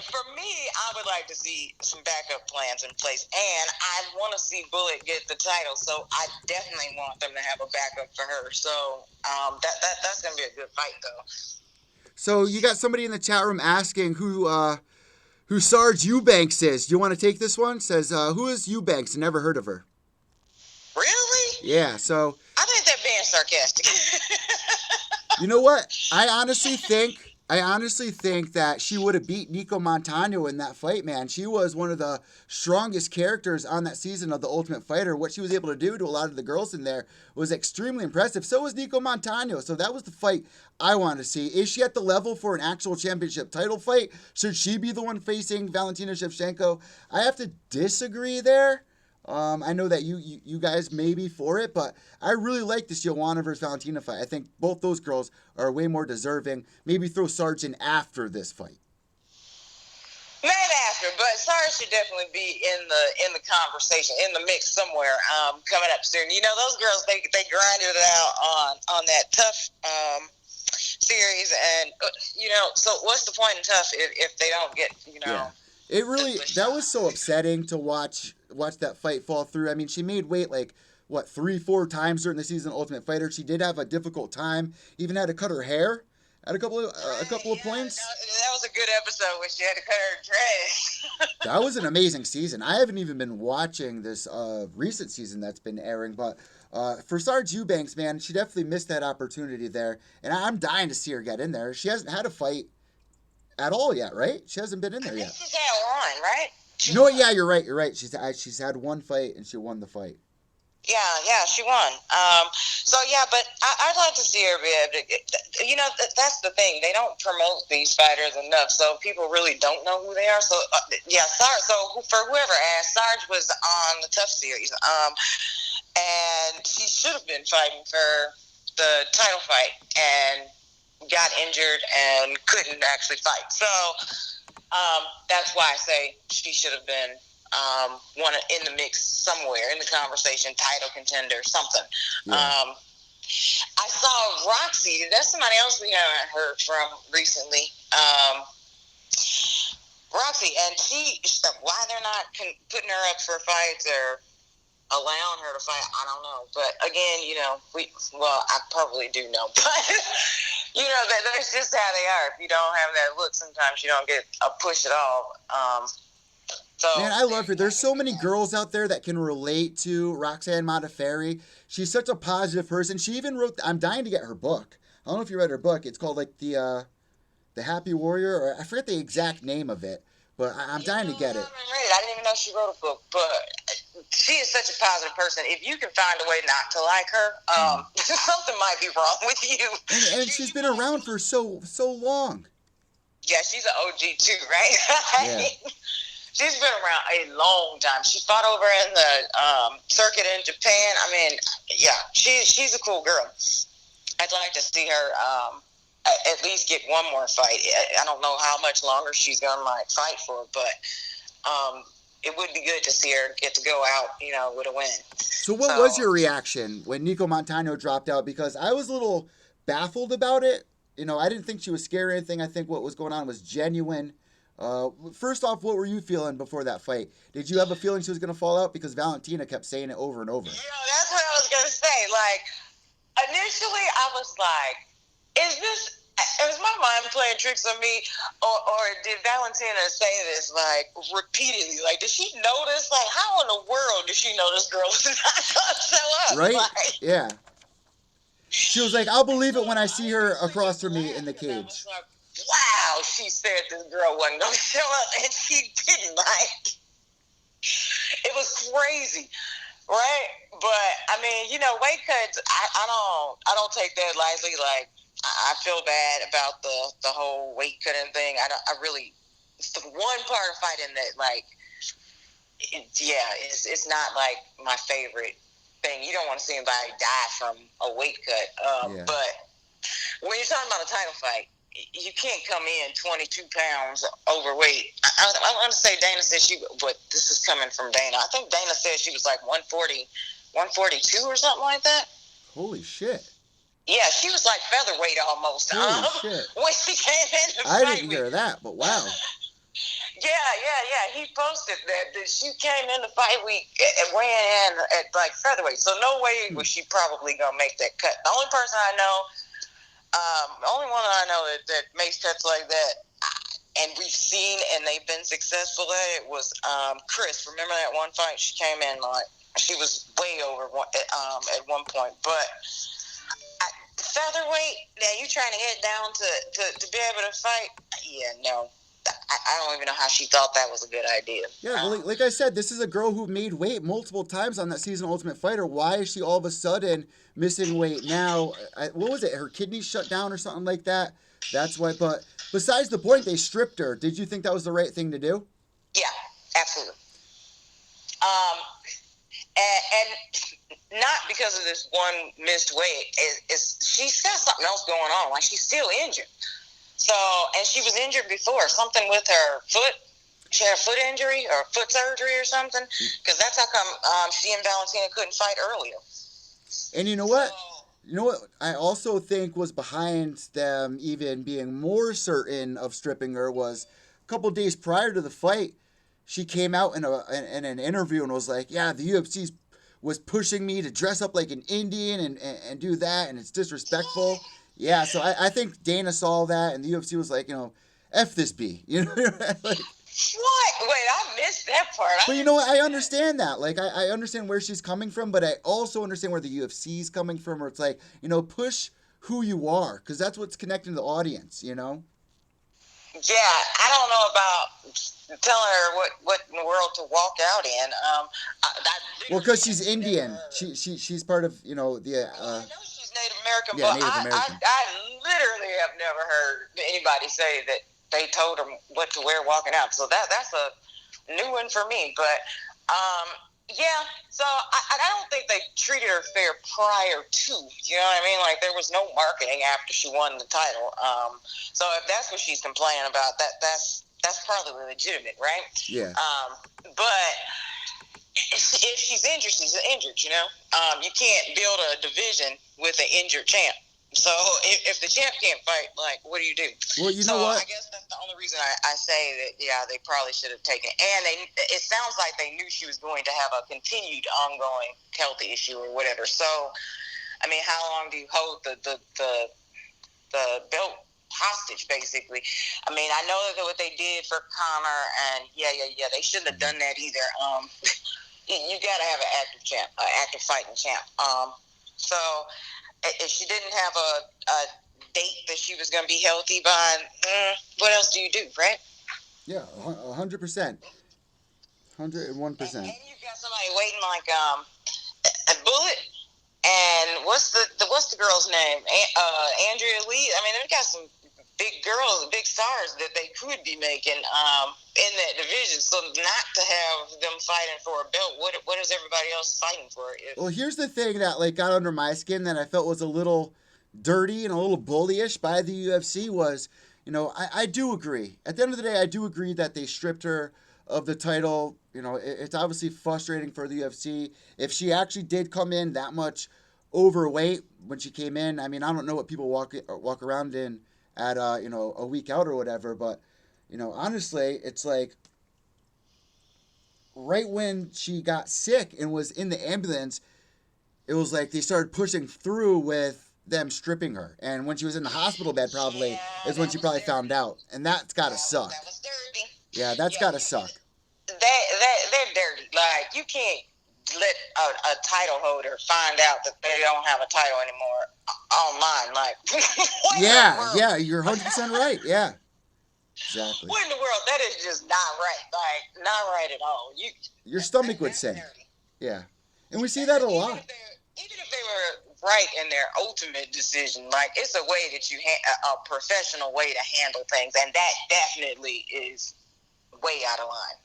Speaker 3: for me, I would like to see some backup plans in place, and I want to see Bullet get the title. So I definitely want them to have a backup for her. So that's gonna be a good fight, though.
Speaker 2: So you got somebody in the chat room asking who Sarge Eubanks is. Do you want to take this one? Says who is Eubanks? I never heard of her.
Speaker 3: Really?
Speaker 2: Yeah. So
Speaker 3: I think they're being sarcastic.
Speaker 2: You know what? I honestly think that she would have beat Nico Montano in that fight, man. She was one of the strongest characters on that season of The Ultimate Fighter. What she was able to do to a lot of the girls in there was extremely impressive. So was Nico Montano. So that was the fight I wanted to see. Is she at the level for an actual championship title fight? Should she be the one facing Valentina Shevchenko? I have to disagree there. I know that you guys may be for it, but I really like this Joanna versus Valentina fight. I think both those girls are way more deserving. Maybe throw Sarge in after this fight.
Speaker 3: Maybe after, but Sarge should definitely be in the conversation, in the mix somewhere, coming up soon. Those girls, they grinded it out on that Tough series, and so what's the point in Tough if they don't get
Speaker 2: Yeah. It really, that was so upsetting to watch that fight fall through. I mean, she made weight 3-4 times during the season of Ultimate Fighter. She did have a difficult time, even had to cut her hair at a couple of points.
Speaker 3: That was a good episode when she had to cut her dress.
Speaker 2: That was an amazing season. I haven't even been watching this recent season that's been airing, but for Sarge Eubanks, man, she definitely missed that opportunity there, and I'm dying to see her get in there. She hasn't had a fight at all yet, right? She hasn't been in there yet.
Speaker 3: She's had one, right?
Speaker 2: No, yeah, you're right. You're right. She's had one fight and she won the fight.
Speaker 3: Yeah, she won. So yeah, but I'd like to see her be able to. You know, that's the thing. They don't promote these fighters enough, so people really don't know who they are. So yeah, Sarge. So for whoever asked, Sarge was on the Tough series, and she should have been fighting for the title fight, and got injured and couldn't actually fight. So that's why I say she should have been one in the mix somewhere in the conversation, title contender, something.
Speaker 2: Yeah.
Speaker 3: I saw Roxy. That's somebody else we haven't heard from recently. Roxy, and why they're not putting her up for fights or allowing her to fight, I don't know. But again, you know, I probably do know, but you know, that's just how they are. If you don't have that look, sometimes you don't get a push at all.
Speaker 2: Man, I love her. There's so many girls out there that can relate to Roxanne Modafferi. She's such a positive person. She even wrote, I'm dying to get her book. I don't know if you read her book. It's called like the Happy Warrior, or I forget the exact name of it, but I'm dying to get it.
Speaker 3: I didn't even know she wrote a book, but she is such a positive person. If you can find a way not to like her, something might be wrong with you.
Speaker 2: And she's been around for so long.
Speaker 3: Yeah, she's an OG too, right?
Speaker 2: Yeah.
Speaker 3: She's been around a long time. She fought over in the circuit in Japan. I mean, yeah, she's a cool girl. I'd like to see her at least get one more fight. I don't know how much longer she's gonna fight for, but it would be good to see her get to go out, you know, with a win.
Speaker 2: So what was your reaction when Nico Montano dropped out? Because I was a little baffled about it. You know, I didn't think she was scared or anything. I think what was going on was genuine. First off, what were you feeling before that fight? Did you have a feeling she was going to fall out? Because Valentina kept saying it over and over.
Speaker 3: You know, that's what I was going to say. Like, initially, I was like, is my mind playing tricks on me? Or did Valentina say this, like, repeatedly? Like, did she notice? Like, how in the world did she know this girl was not going to show up?
Speaker 2: Right?
Speaker 3: Like,
Speaker 2: yeah. She was like, I'll believe it when I see her across from me in the cage.
Speaker 3: Wow, she said this girl wasn't going to show up, and she didn't. Like, it was crazy, right? But I mean, you know, weight cuts. I don't take that lightly. Like, I feel bad about the whole weight cutting thing. I really, it's the one part of fighting that, like, it's not like my favorite thing. You don't want to see anybody die from a weight cut. But when you're talking about a title fight, you can't come in 22 pounds overweight. I want to say Dana said but this is coming from Dana. I think Dana said she was like 140, 142 or something like that.
Speaker 2: Holy shit.
Speaker 3: Yeah, she was like featherweight almost.
Speaker 2: Holy shit.
Speaker 3: When she came in the
Speaker 2: I
Speaker 3: fight
Speaker 2: didn't hear that, but wow.
Speaker 3: Yeah. He posted that she came in the fight week and weighing in at like featherweight. So no way was she probably going to make that cut. The only person I know, the only one I know that makes cuts like that, and we've seen and they've been successful at it, was Chris. Remember that one fight? She came in like, she was way over at one point. But featherweight, now you trying to head down to be able to fight? Yeah, no. I don't even know how she thought that was a good idea.
Speaker 2: Yeah, like I said, this is a girl who made weight multiple times on that season of Ultimate Fighter. Why is she all of a sudden missing weight now? What was it? Her kidneys shut down or something like that? That's why. But besides the point, they stripped her. Did you think that was the right thing to do?
Speaker 3: Yeah, absolutely. And not because of this one missed weight. She's got something else going on. Like, she's still injured. So, and she was injured before, something with her foot. She had a foot injury or foot surgery or something, because that's how come she and Valentina couldn't fight earlier.
Speaker 2: And you know what? You know what I also think was behind them even being more certain of stripping her was a couple days prior to the fight, she came out in an interview and was like, yeah, the UFC was pushing me to dress up like an Indian and do that, and it's disrespectful. Yeah, so I think Dana saw that, and the UFC was like, F this B. Like,
Speaker 3: What? Wait, I missed that part.
Speaker 2: but I understand that. Like, I understand where she's coming from, but I also understand where the UFC's coming from, where it's like, push who you are, because that's what's connecting the audience,
Speaker 3: Yeah, I don't know about telling her what in the world to walk out in.
Speaker 2: Well, because she's Indian. She's part of, the...
Speaker 3: I know she's Native American,
Speaker 2: yeah,
Speaker 3: but
Speaker 2: Native American.
Speaker 3: I literally have never heard anybody say that they told her what to wear walking out. So that's a new one for me. But yeah, so I don't think they treated her fair prior to. You know what I mean? Like, there was no marketing after she won the title. So if that's what she's complaining about, that's probably legitimate, right?
Speaker 2: Yeah.
Speaker 3: But if she's injured, she's injured. You can't build a division with an injured champ. So if the champ can't fight, like, what do you do?
Speaker 2: Well, you know what?
Speaker 3: I guess that's the only reason I say that. Yeah, they probably should have taken it. And it sounds like they knew she was going to have a continued, ongoing health issue or whatever. So, I mean, how long do you hold the belt hostage, basically? I mean, I know that what they did for Conor, and they shouldn't have done that either. You got to have an active champ, active fighting champ. So if she didn't have a date that she was going to be healthy by, what else do you do, right?
Speaker 2: Yeah, 100%. 101%.
Speaker 3: And you've got somebody waiting like a bullet. And what's the girl's name? Andrea Lee. I mean, they've got some big girls, big stars that they could be making in that division. So not to have them fighting for a belt, what is everybody else fighting for?
Speaker 2: Well, here's the thing that got under my skin that I felt was a little dirty and a little bullyish by the UFC was, I do agree. At the end of the day, I do agree that they stripped her of the title. It's obviously frustrating for the UFC. If she actually did come in that much overweight when she came in, I mean, I don't know what people walk around in at a week out or whatever, but honestly, it's like right when she got sick and was in the ambulance, it was like they started pushing through with them stripping her, and when she was in the hospital bed probably is when she probably found out, and that's gotta suck.
Speaker 3: That was dirty.
Speaker 2: Yeah, that's gotta suck.
Speaker 3: They're dirty. Like, you can't let a title holder find out that they don't have a title anymore online. Like,
Speaker 2: yeah, you're 100% right. Yeah, exactly.
Speaker 3: What in the world? That is just not right. Like, not right at all.
Speaker 2: Your stomach would sink. Yeah, and we see that a lot.
Speaker 3: Even if they were right in their ultimate decision, like, it's a way that a professional way to handle things, and that definitely is way out of line.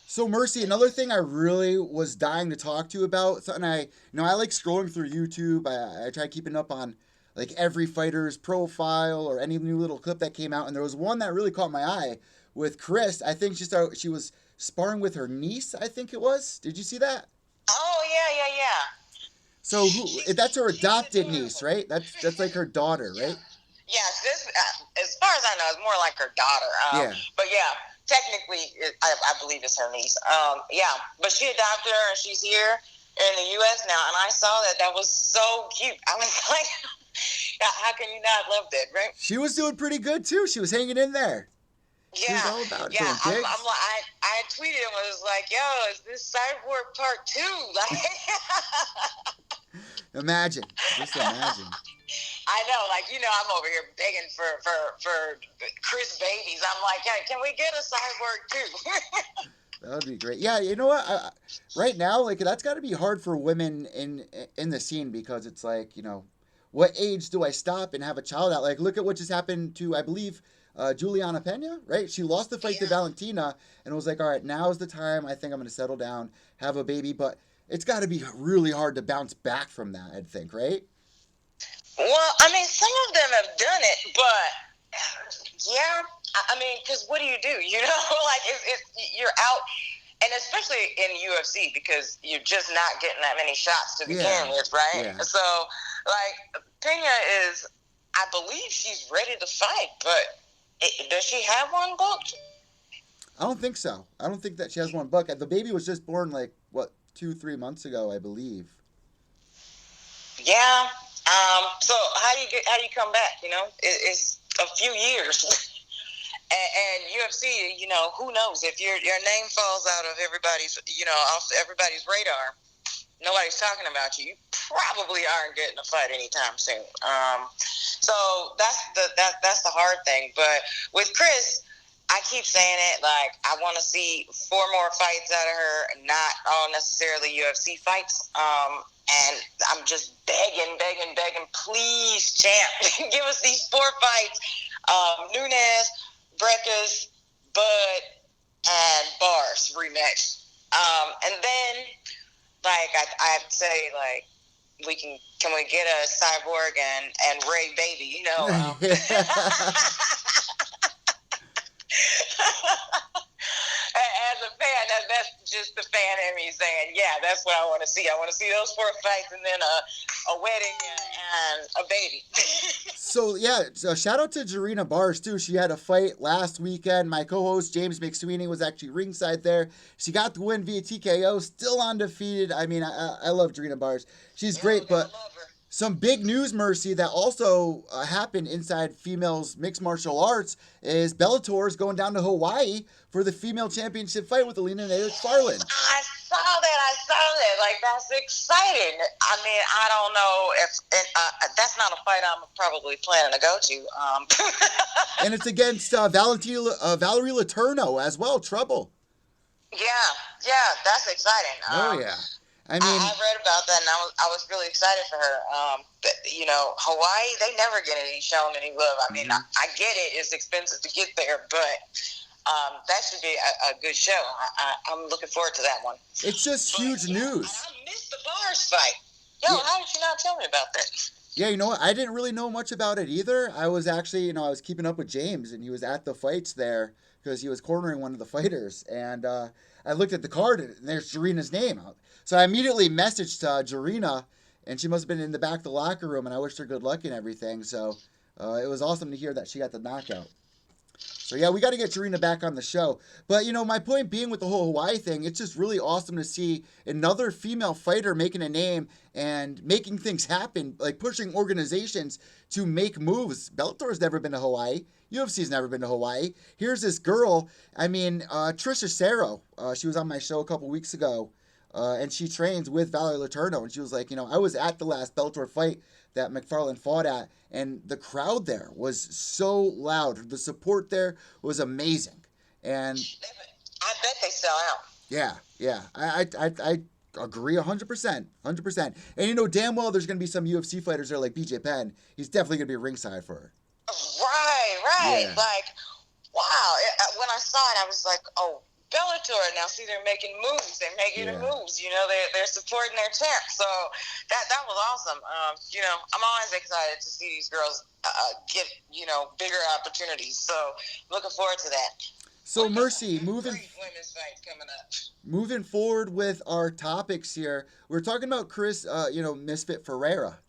Speaker 2: So, Mercy, another thing I really was dying to talk to you about, something I like scrolling through YouTube. I try keeping up on like every fighter's profile or any new little clip that came out, and there was one that really caught my eye with Chris. I think she was sparring with her niece, I think it was. Did you see that?
Speaker 3: Oh, yeah.
Speaker 2: So that's her adopted niece, right? That's like her daughter, right?
Speaker 3: Yes, as far as I know, it's more like her daughter. But yeah, technically, I believe it's her niece. But she adopted her, and she's here in the U.S. now, and I saw that. That was so cute. I was like, how can you not love that, right?
Speaker 2: She was doing pretty good, too. She was hanging in there.
Speaker 3: Yeah,
Speaker 2: she was all about
Speaker 3: I'm like, I tweeted and was like, yo, is this Cyborg Part 2? Like,
Speaker 2: Imagine. Just imagine.
Speaker 3: I know, like, I'm over here begging for Chris babies. I'm like, hey, can we get a Cyborg 2?
Speaker 2: That would be great. Yeah, you know what? Right now, like, that's got to be hard for women in the scene, because it's like, what age do I stop and have a child at? Like, look at what just happened to, I believe, Juliana Pena, right? She lost the fight to Valentina, and it was like, all right, now's the time. I think I'm going to settle down, have a baby. But it's got to be really hard to bounce back from that, I'd think, right?
Speaker 3: Well, I mean, some of them have done it, but yeah, I mean, because what do you do? Like, you're out, and especially in UFC, because you're just not getting that many shots to begin with, right?
Speaker 2: Yeah.
Speaker 3: So, like, Pena is, I believe she's ready to fight, but does she have one booked?
Speaker 2: I don't think so. I don't think that she has one booked. The baby was just born, like, 2-3 months ago, I believe.
Speaker 3: Yeah. So how do you come back? You know, it's a few years, and UFC. You know, who knows if your name falls out of everybody's, off everybody's radar. Nobody's talking about you. You probably aren't getting a fight anytime soon. So that's the hard thing. But with Chris, I keep saying it. Like, I want to see 4 more fights out of her, not all necessarily UFC fights. And I'm just begging, please, champ, give us these 4 fights. Nunes, Breckus, Bud, and Bars rematch. And then, like, I have to say, like, can we get a Cyborg and Ray Baby, you know? As a fan, that's just the fan in me saying, yeah, that's what I want to see. I want to see those 4 fights and then a wedding and a baby.
Speaker 2: So shout out to Jarena Bars, too. She had a fight last weekend. My co-host, James McSweeney, was actually ringside there. She got the win via TKO, still undefeated. I mean, I love Jarena Bars. She's great, but some big news, Mercy, that also happened inside females mixed martial arts is Bellator is going down to Hawaii for the female championship fight with Alina and Eric Farland.
Speaker 3: I saw that. Like, that's exciting. I mean, I don't know if that's not a fight I'm probably planning to go to.
Speaker 2: And it's against Valerie Letourneau as well, Trouble.
Speaker 3: Yeah, that's exciting.
Speaker 2: Oh, yeah. I mean,
Speaker 3: I read about that, and I was really excited for her. But, Hawaii, they never get shown any love. I mean, I get it; it's expensive to get there, but that should be a good show. I'm looking forward to that one.
Speaker 2: It's just huge news.
Speaker 3: I missed the Bars fight. How did you not tell me about that?
Speaker 2: Yeah, you know what? I didn't really know much about it either. I was actually, I was keeping up with James, and he was at the fights there because he was cornering one of the fighters, and I looked at the card, and there's Jarena's name. So I immediately messaged Jarena, and she must have been in the back of the locker room, and I wished her good luck and everything. So it was awesome to hear that she got the knockout. So, yeah, we got to get Jarena back on the show. But, my point being with the whole Hawaii thing, it's just really awesome to see another female fighter making a name and making things happen, like pushing organizations to make moves. Bellator's never been to Hawaii. UFC's never been to Hawaii. Here's this girl, Trisha Serro. She was on my show a couple weeks ago. And she trains with Valerie Letourneau, and she was like, I was at the last Bellator fight that McFarland fought at, and the crowd there was so loud. The support there was amazing, and
Speaker 3: I bet they sell out.
Speaker 2: Yeah, I agree 100%. And damn well there's gonna be some UFC fighters there like BJ Penn. He's definitely gonna be ringside for her.
Speaker 3: Right.
Speaker 2: Yeah.
Speaker 3: Like, wow. When I saw it, I was like, oh. Bellator, now see they're making moves. They're making moves. They're supporting their champ. So that was awesome. I'm always excited to see these girls get bigger opportunities. So looking forward to that.
Speaker 2: So Mercy,
Speaker 3: great women's fights coming up.
Speaker 2: Moving forward with our topics here, we're talking about Chris, Misfit Ferreira.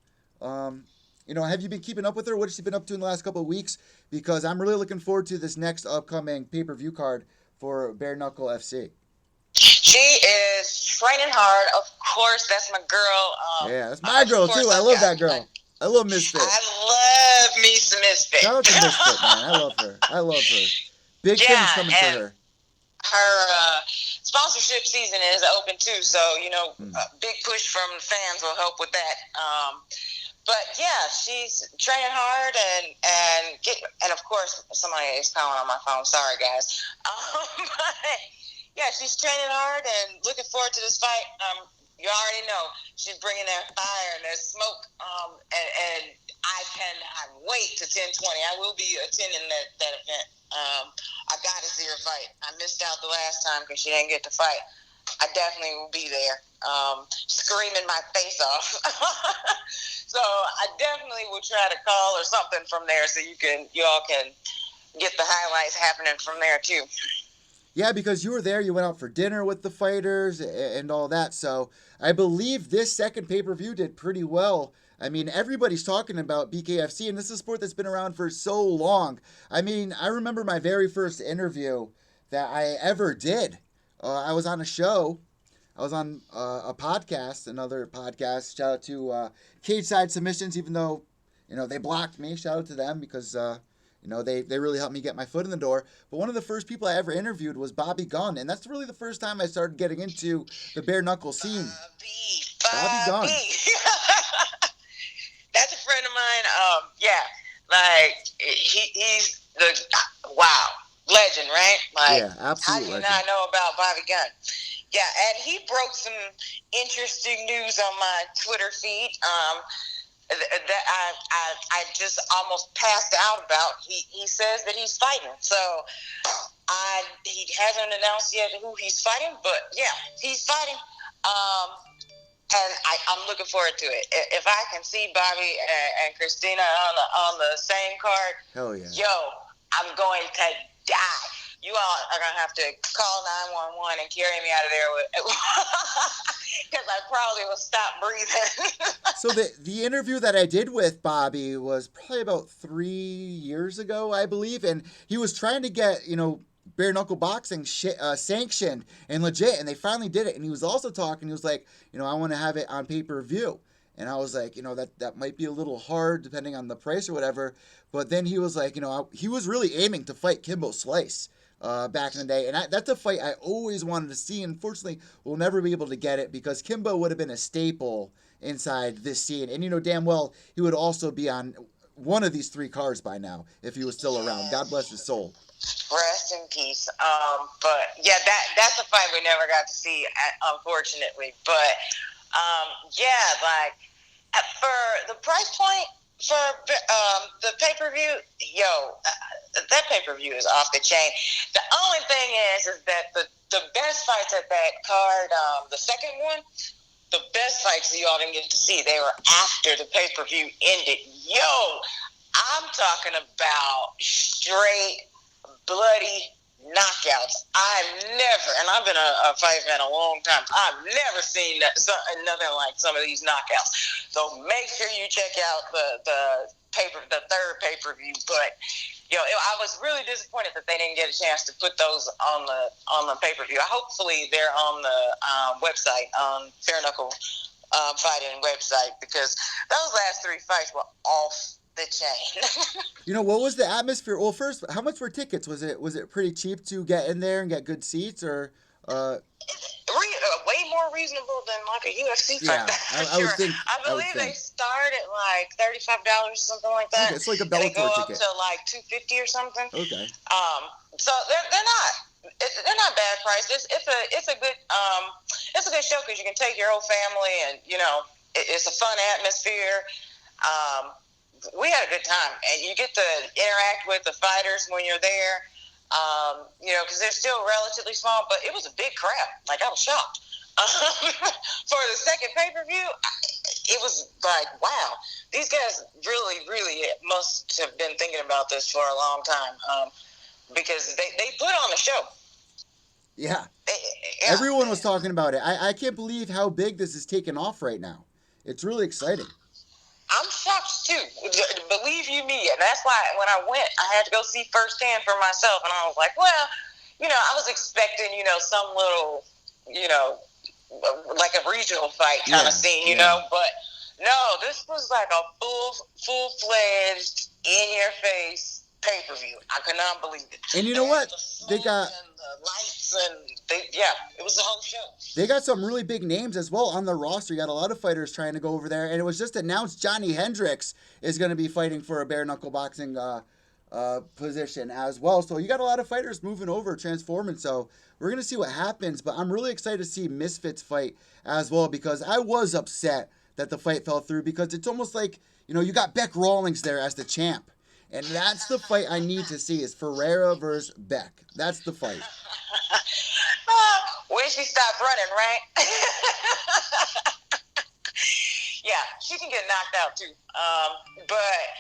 Speaker 2: Have you been keeping up with her? What has she been up to in the last couple of weeks? Because I'm really looking forward to this next upcoming pay-per-view card for Bare Knuckle FC.
Speaker 3: She is training hard. Of course, that's my girl.
Speaker 2: Yeah, that's my girl, too. I love that girl. I love Misfit.
Speaker 3: I love me some Misfit.
Speaker 2: Shout out to Misfit, man. I love her. Big things coming for her.
Speaker 3: Her sponsorship season is open, too. So, a big push from the fans will help with that. But yeah, she's training hard and of course somebody is calling on my phone. Sorry guys. But yeah, she's training hard and looking forward to this fight. You already know she's bringing that fire and that smoke. And I cannot wait to 10/20. I will be attending that event. I got to see her fight. I missed out the last time because she didn't get to fight. I definitely will be there, screaming my face off. So I definitely will try to call or something from there so you all can get the highlights happening from there too.
Speaker 2: Yeah, because you were there, you went out for dinner with the fighters and all that. So I believe this second pay-per-view did pretty well. I mean, everybody's talking about BKFC, and this is a sport that's been around for so long. I mean, I remember my very first interview that I ever did. I was on a show. I was on a podcast, another podcast. Shout out to Cage Side Submissions, even though, they blocked me. Shout out to them because, they really helped me get my foot in the door. But one of the first people I ever interviewed was Bobby Gunn, and that's really the first time I started getting into the bare knuckle scene. Bobby Gunn.
Speaker 3: That's a friend of mine. He's the legend, right? Like,
Speaker 2: yeah, absolutely.
Speaker 3: How do you not know about Bobby Gunn? Yeah, and he broke some interesting news on my Twitter feed. That I just almost passed out about. He says that he's fighting. So he hasn't announced yet who he's fighting, but yeah, he's fighting. And I'm looking forward to it. If I can see Bobby and Christina on the same card,
Speaker 2: hell yeah.
Speaker 3: Yo, I'm going to die. You all are going to have to call 911 and carry me out of there because I probably will stop breathing.
Speaker 2: So the interview that I did with Bobby was probably about 3 years ago, I believe, and he was trying to get, bare knuckle boxing sanctioned and legit, and they finally did it. And he was also talking, he was like, I want to have it on pay-per-view. And I was like, that might be a little hard depending on the price or whatever. But then he was like, he was really aiming to fight Kimbo Slice back in the day. And that's a fight I always wanted to see. Unfortunately, we'll never be able to get it because Kimbo would have been a staple inside this scene. And damn well he would also be on one of these 3 cards by now if he was still around. God bless his soul.
Speaker 3: Rest in peace. But yeah, that's a fight we never got to see, unfortunately. But for the price point for the pay-per-view, that pay-per-view is off the chain. The only thing is that the best fights at that card, the second one, the best fights you all didn't get to see, they were after the pay-per-view ended. I'm talking about straight bloody knockouts. I've been a fight fan a long time. I've never seen nothing like some of these knockouts. So make sure you check out the third pay-per-view. But I was really disappointed that they didn't get a chance to put those on the pay-per-view. Hopefully they're on the website, on Bare Knuckle Fighting website, because those last 3 fights were off the chain.
Speaker 2: What was the atmosphere? Well, first, how much were tickets? Was it pretty cheap to get in there and get good seats, or
Speaker 3: way more reasonable than like a UFC fight?
Speaker 2: Yeah, I would think.
Speaker 3: I believe they start at like $35 or something like that.
Speaker 2: Okay, it's like a Bellator
Speaker 3: ticket. They go up
Speaker 2: ticket.
Speaker 3: to like $250 or something.
Speaker 2: Okay.
Speaker 3: So they're not bad price. It's a good show because you can take your whole family, and it's a fun atmosphere. We had a good time, and you get to interact with the fighters when you're there, because they're still relatively small, but it was a big crowd. Like, I was shocked. For the second pay-per-view, it was like, wow, these guys really, really must have been thinking about this for a long time, because they put on a show.
Speaker 2: Yeah. Everyone was talking about it. I can't believe how big this is taking off right now. It's really exciting.
Speaker 3: I'm shocked too. Believe you me, and that's why when I went, I had to go see firsthand for myself, and I was like, well, I was expecting, some little, like a regional fight kind of scene, but no, this was like a full-fledged, in-your-face pay-per-view. I could not believe it.
Speaker 2: And you know what? They got
Speaker 3: the lights, and it was the whole show.
Speaker 2: They got some really big names as well on the roster. You got a lot of fighters trying to go over there, and it was just announced Johnny Hendricks is going to be fighting for a bare knuckle boxing position as well. So you got a lot of fighters moving over, transforming. So we're going to see what happens, but I'm really excited to see Misfits fight as well, because I was upset that the fight fell through, because it's almost like, you got Beck Rawlings there as the champ. And that's the fight I need to see, is Ferreira versus Beck. That's the fight.
Speaker 3: When she stopped running, right? Yeah, she can get knocked out too. But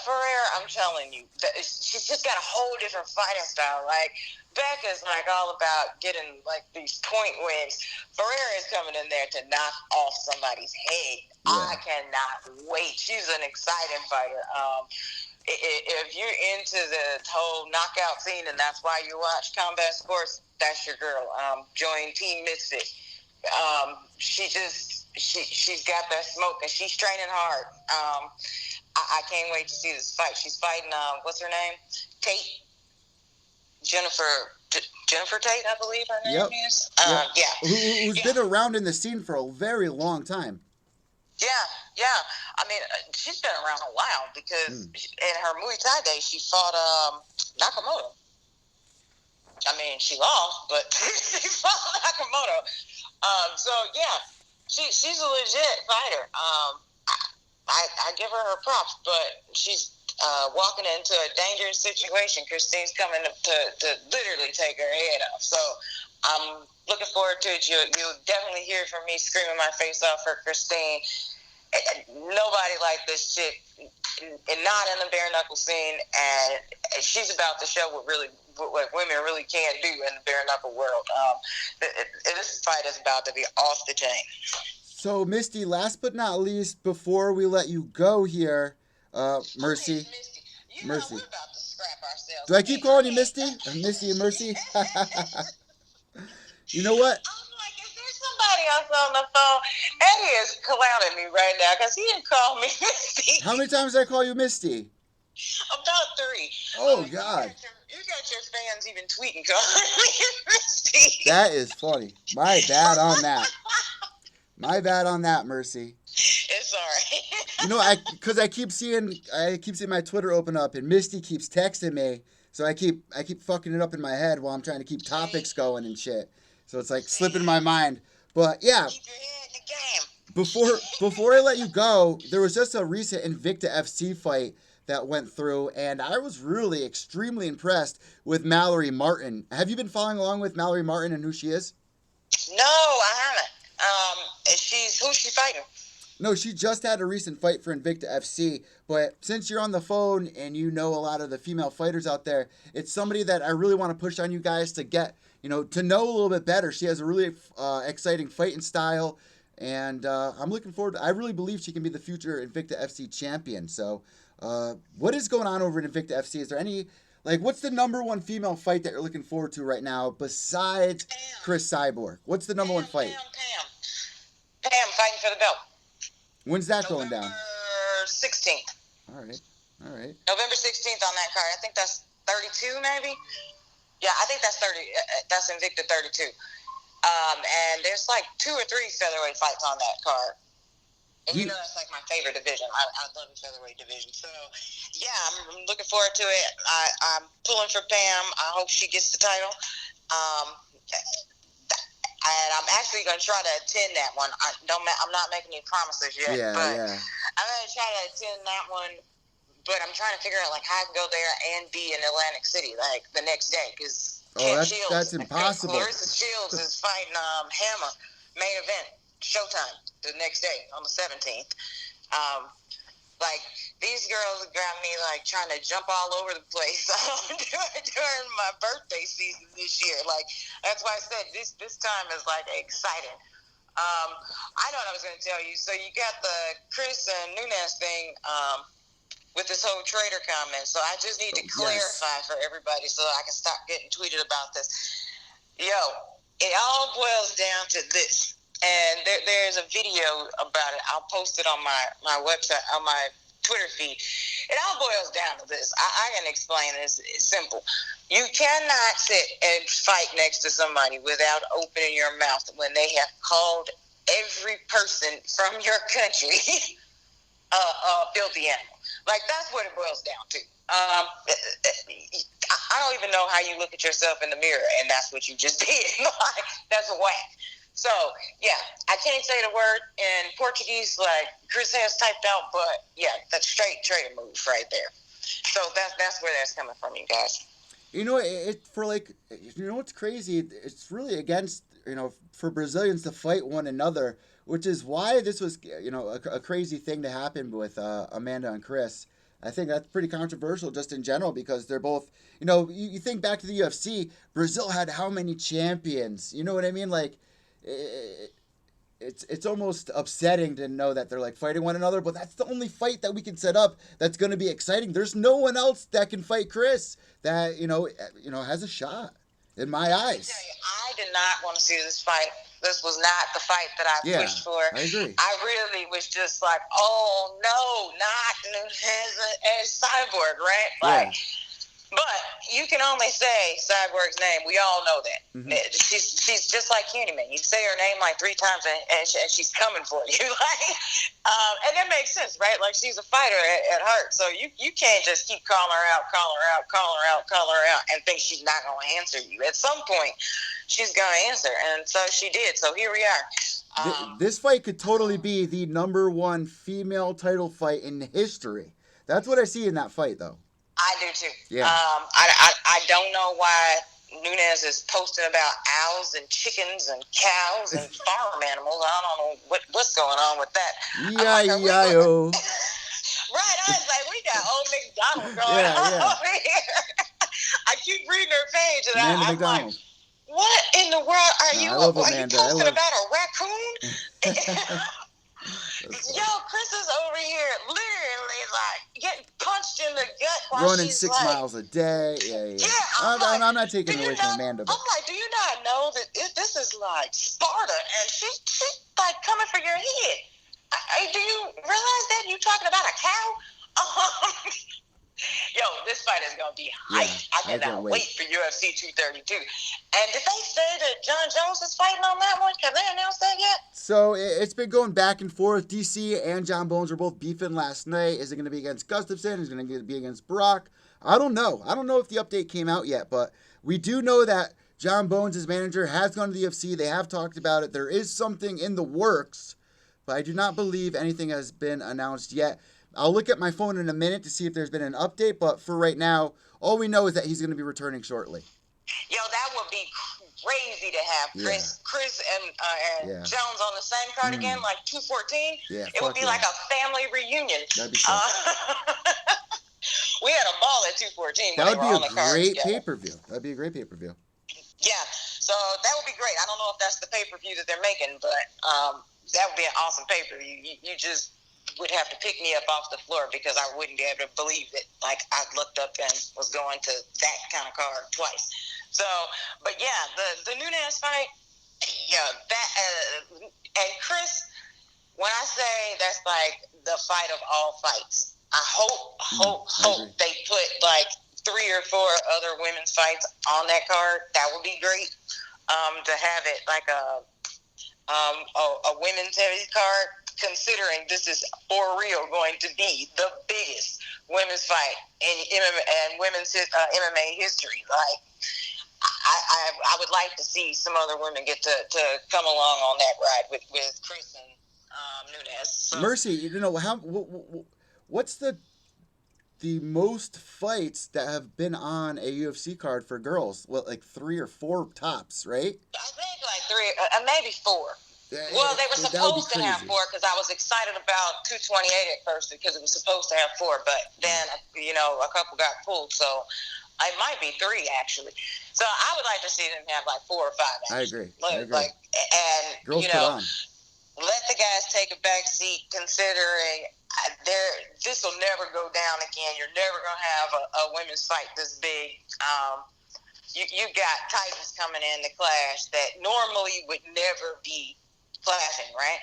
Speaker 3: Ferreira, I'm telling you, she's just got a whole different fighting style. Like, Beck is like all about getting like these point wins. Ferreira is coming in there to knock off somebody's head. Yeah. I cannot wait. She's an exciting fighter. If you're into the whole knockout scene and that's why you watch Combat Sports, that's your girl. Join Team Misfit. She's got that smoke, and she's training hard. I can't wait to see this fight. She's fighting, what's her name? Tate. Jennifer Tate, I believe her name is. Yeah.
Speaker 2: Who's been around in the scene for a very long time.
Speaker 3: Yeah. I mean, she's been around a while because in her Muay Thai days, she fought Nakamoto. I mean, she lost, but she fought Nakamoto. So yeah, she's a legit fighter. I give her props, but she's walking into a dangerous situation. Christine's coming to literally take her head off. So I'm looking forward to it. You'll definitely hear from me screaming my face off for Christine. Nobody like this chick, and not in the bare knuckle scene, and she's about to show what women really can do in the bare knuckle world. This fight is about to be off the chain.
Speaker 2: So, Misty, last but not least, before we let you go here, Mercy.
Speaker 3: You know, Mercy. We're about to scrap ourselves.
Speaker 2: Do I keep calling you Misty? Misty and Mercy? You know what?
Speaker 3: Somebody else on the phone. Eddie is clowning me right now because he didn't call me Misty.
Speaker 2: How many times did I call you Misty?
Speaker 3: About 3.
Speaker 2: Oh, God.
Speaker 3: You got your fans even tweeting calling me Misty.
Speaker 2: That is funny. My bad on that. My bad on that, Mercy.
Speaker 3: It's all right.
Speaker 2: You know, because I keep seeing my Twitter open up, and Misty keeps texting me, so I keep fucking it up in my head while I'm trying to keep topics going and shit. So it's like slipping my mind. But yeah,
Speaker 3: keep your head in the game.
Speaker 2: Before I let you go, there was just a recent Invicta FC fight that went through, and I was really extremely impressed with Mallory Martin. Have you been following along with Mallory Martin and who she is?
Speaker 3: No, I haven't. Who's she fighting?
Speaker 2: No, she just had a recent fight for Invicta FC, but since you're on the phone and you know a lot of the female fighters out there, it's somebody that I really want to push on you guys to get, to know a little bit better. She has a really exciting fighting style, and I'm looking forward I really believe she can be the future Invicta FC champion. So what is going on over at Invicta FC? Is there any, what's the number one female fight that you're looking forward to right now besides Chris Cyborg? What's the number one fight?
Speaker 3: Pam fighting for the belt.
Speaker 2: When's that going down?
Speaker 3: November 16th.
Speaker 2: All right.
Speaker 3: November 16th on that card. I think that's 32 maybe? Yeah, I think that's 30. That's Invicta 32. And there's 2 or 3 featherweight fights on that card. And that's my favorite division. I love the featherweight division. So, yeah, I'm looking forward to it. I'm pulling for Pam. I hope she gets the title. And I'm actually going to try to attend that one. I'm not making any promises yet.
Speaker 2: Yeah.
Speaker 3: I'm going to try to attend that one. But I'm trying to figure out how I can go there and be in Atlantic City the next day. Because
Speaker 2: that's impossible.
Speaker 3: Clarissa Shields is fighting Hammer, main event, Showtime, the next day on the 17th. These girls got me trying to jump all over the place during my birthday season this year. That's why I said this time is exciting. I know what I was going to tell you. So you got the Chris and Nunes thing with this whole traitor comment. So I just need to clarify for everybody so I can stop getting tweeted about this. Yo, it all boils down to this. And there's a video about it. I'll post it on my website, on my Twitter feed. It all boils down to this. I can explain this. It's simple. You cannot sit and fight next to somebody without opening your mouth when they have called every person from your country a filthy animal. That's what it boils down to. I don't even know how you look at yourself in the mirror, and that's what you just did. That's whack. So, yeah, I can't say the word in Portuguese like Chris has typed out, but, yeah, that's straight traitor move right there. So that's where that's coming from, you guys.
Speaker 2: What's crazy? It's really against, for Brazilians to fight one another, which is why this was, a crazy thing to happen with Amanda and Chris. I think that's pretty controversial just in general because they're both, you think back to the UFC, Brazil had how many champions? You know what I mean? It's almost upsetting to know that they're fighting one another, but that's the only fight that we can set up that's going to be exciting. There's no one else that can fight Chris that has a shot in my eyes.
Speaker 3: I did not want to see this fight This was not the fight that I pushed for.
Speaker 2: I agree.
Speaker 3: I really was just like, oh no, not as Cyborg, right? Like, but you can only say Cyborg's name. We all know that. Mm-hmm. She's just like Candyman. You say her name like 3 times, and she's coming for you. And that makes sense, right? Like, she's a fighter at heart. So you can't just keep calling her out, and think she's not going to answer you. At some point, she's going to answer. And so she did. So here we are.
Speaker 2: This fight could totally be the #1 female title fight in history. That's what I see in that fight, though.
Speaker 3: I do too.
Speaker 2: Yeah.
Speaker 3: I don't know why Nunes is posting about owls and chickens and cows and farm animals. I don't know what's going on with that.
Speaker 2: E-I-E-I-O.
Speaker 3: Right, I was like, we got old McDonald going on over here. I keep reading her page and I'm
Speaker 2: McDonald.
Speaker 3: like, what in the world are you? Are you posting about a raccoon? Yo, Chris is over here literally like getting punched in the gut while
Speaker 2: running
Speaker 3: she's
Speaker 2: 6 miles a day. Yeah. I'm not taking away from Amanda. But...
Speaker 3: I'm like, do you not know that this is like Sparta, and she's like coming for your head? Do you realize that you talking about a cow? Yo, this fight is gonna be hype. I cannot wait for UFC 232. And did they say that John Jones is fighting on that one? Have they announced that yet?
Speaker 2: So it's been going back and forth. DC and John Bones were both beefing last night. Is it going to be against Gustafsson? Is it going to be against Brock? I don't know. I don't know if the update came out yet, but we do know that John Bones, his manager, has gone to the UFC. They have talked about it. There is something in the works, but I do not believe anything has been announced yet. I'll look at my phone in a minute to see if there's been an update, but for right now, all we know is that he's going to be returning shortly.
Speaker 3: Yo, that would be crazy to have Chris and Jones on the same card again, like 214.
Speaker 2: Yeah,
Speaker 3: it would be like a family reunion.
Speaker 2: That'd be fun.
Speaker 3: We had a ball at 214.
Speaker 2: That would be a great pay-per-view. That'd be a great pay-per-view.
Speaker 3: Yeah, so that would be great. I don't know if that's the pay-per-view that they're making, but that would be an awesome pay-per-view. You just would have to pick me up off the floor because I wouldn't be able to believe it. Like, I looked up and was going to that kind of card twice. So, but yeah, the Nunes fight, that and Chris, when I say that's like the fight of all fights, I hope they put like 3 or 4 other women's fights on that card. That would be great. To have it like a women's heavy card, considering this is for real going to be the biggest women's fight in MMA and women's MMA history. Like, I would like to see some other women get to come along on that ride with Chris and Nunes. So.
Speaker 2: Mercy, what's the most fights that have been on a UFC card for girls? What, like 3 or 4 tops, right?
Speaker 3: I think like 3, maybe 4. Well, they were supposed to have 4 because I was excited about 228 at first because it was supposed to have 4, but then a couple got pulled, so it might be 3 actually. So I would like to see them have like 4 or 5. Actually.
Speaker 2: I agree.
Speaker 3: Like, and
Speaker 2: girls put on.
Speaker 3: Let the guys take a back seat, considering this will never go down again. You're never gonna have a women's fight this big. You got Titans coming in to clash that normally would never be clashing, right?